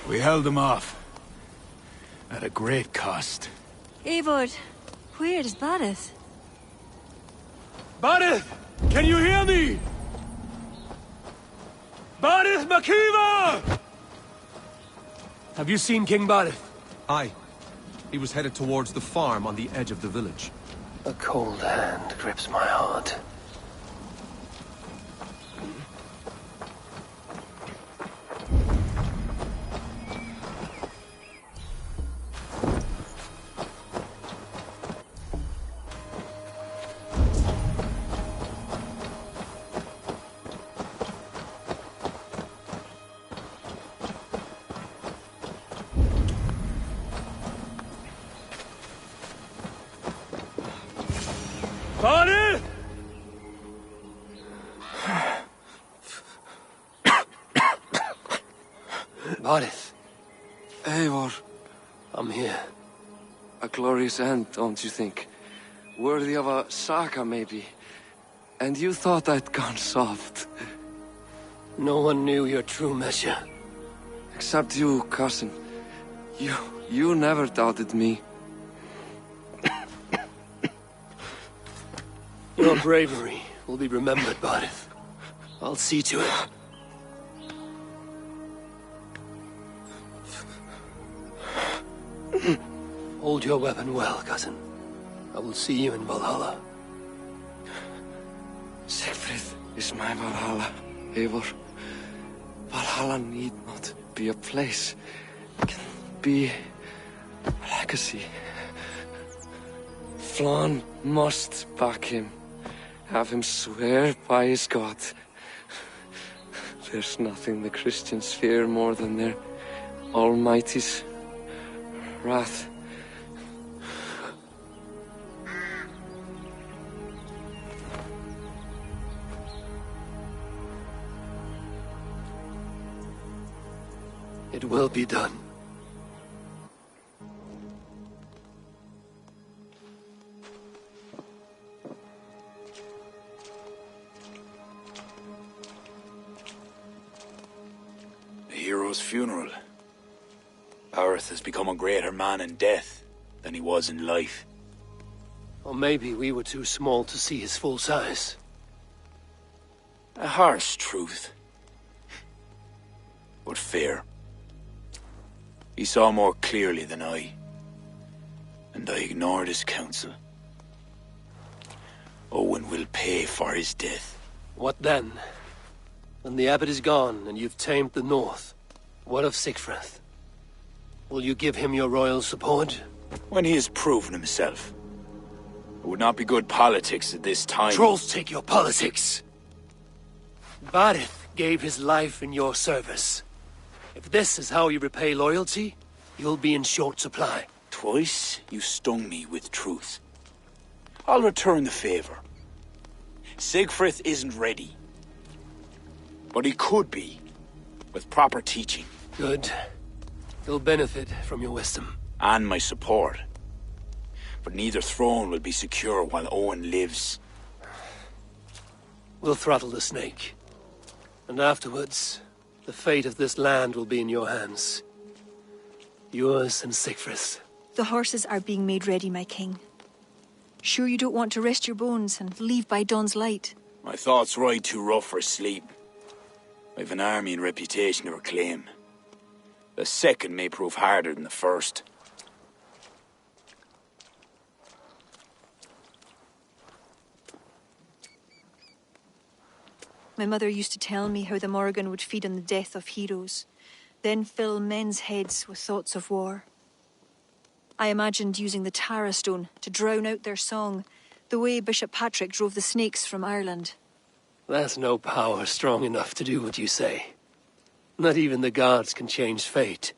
We held them off. At a great cost. Eivor, where is Barith? Barith! Can you hear me? Barith Makiva! Have you seen King Barith? Aye. He was headed towards the farm on the edge of the village. A cold hand grips my heart. Barith! Barith, Eivor, I'm here. a glorious end, don't you think? Worthy of a saga, maybe. And you thought I'd gone soft. No one knew your true measure. Except you, cousin. You never doubted me. Your bravery will be remembered, Barith. I'll see to it. Hold your weapon well, cousin. I will see you in Valhalla. Siegfried is my Valhalla, Eivor. Valhalla need not be a place. It can be a legacy. Flann must back him. Have him swear by his God. There's nothing the Christians fear more than their Almighty's wrath. It will be done. A hero's funeral. Aerith has become a greater man in death than he was in life. Or maybe we were too small to see his full size. A harsh truth, but fair. He saw more clearly than I, and I ignored his counsel. Owen will pay for his death. What then? When the abbot is gone and you've tamed the north, what of Siegfried? Will you give him your royal support? When he has proven himself. It would not be good politics at this time. Trolls take your politics! Barith gave his life in your service. If this is how you repay loyalty, you'll be in short supply. Twice you stung me with truth. I'll return the favor. Siegfried isn't ready. But he could be, with proper teaching. Good. He'll benefit from your wisdom. And my support. But neither throne will be secure while Owen lives. We'll throttle the snake. And afterwards, the fate of this land will be in your hands. Yours and Siegfried's. The horses are being made ready, my king. Sure you don't want to rest your bones and leave by dawn's light? My thoughts ride too rough for sleep. I've an army and reputation to reclaim. The second may prove harder than the first. My mother used to tell me how the Morrigan would feed on the death of heroes, then fill men's heads with thoughts of war. I imagined using the Tara Stone to drown out their song, the way Bishop Patrick drove the snakes from Ireland. There's no power strong enough to do what you say. Not even the gods can change fate.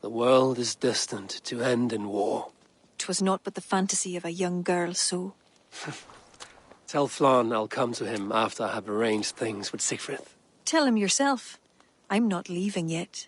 The world is destined to end in war. 'Twas not but the fantasy of a young girl, so... Tell Flann I'll come to him after I have arranged things with Siegfried. Tell him yourself. I'm not leaving yet.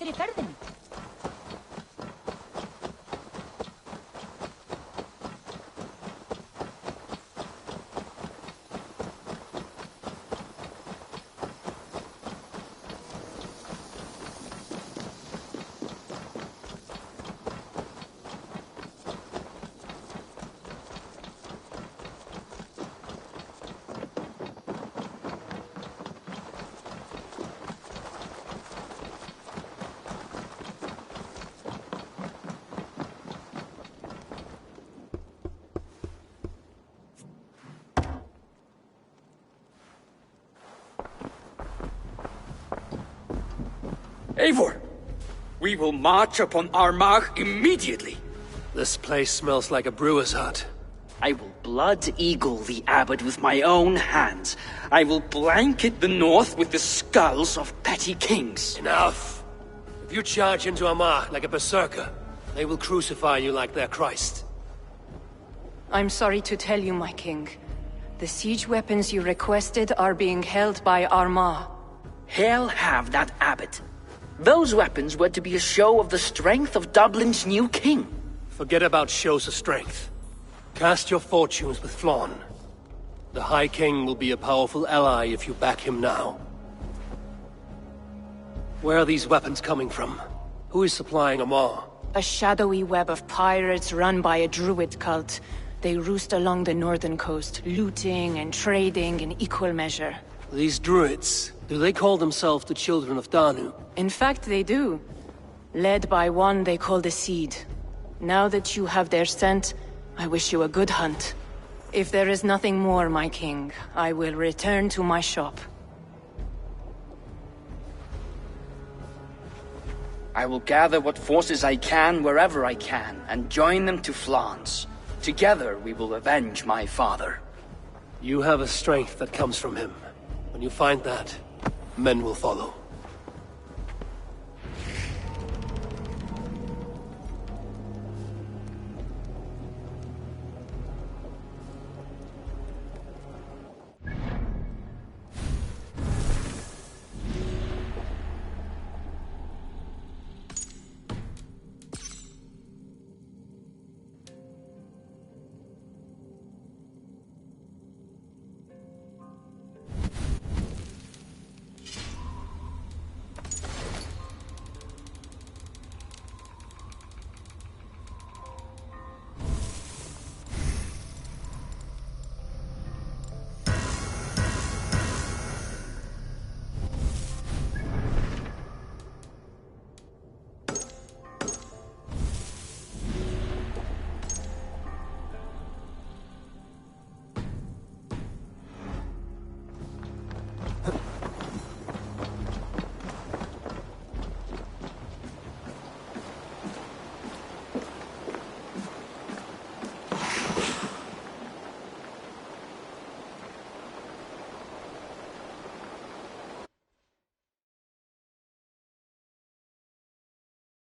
fyrir ferðinni. Eivor, we will march upon Armagh immediately. This place smells like a brewer's hut. I will blood eagle the abbot with my own hands. I will blanket the north with the skulls of petty kings. Enough! If you charge into Armagh like a berserker, they will crucify you like their Christ. I'm sorry to tell you, my king. The siege weapons you requested are being held by Armagh. Hell have that abbot. Those weapons were to be a show of the strength of Dublin's new king. Forget about shows of strength. Cast your fortunes with Flann. The High King will be a powerful ally if you back him now. Where are these weapons coming from? Who is supplying Armagh? A shadowy web of pirates run by a Druid cult. They roost along the northern coast, looting and trading in equal measure. These Druids, do they call themselves the Children of Danu? In fact, they do. Led by one they call the Seed. Now that you have their scent, I wish you a good hunt. If there is nothing more, my king, I will return to my shop. I will gather what forces I can wherever I can, and join them to Flann's. Together we will avenge my father. You have a strength that comes from him. When you find that, men will follow.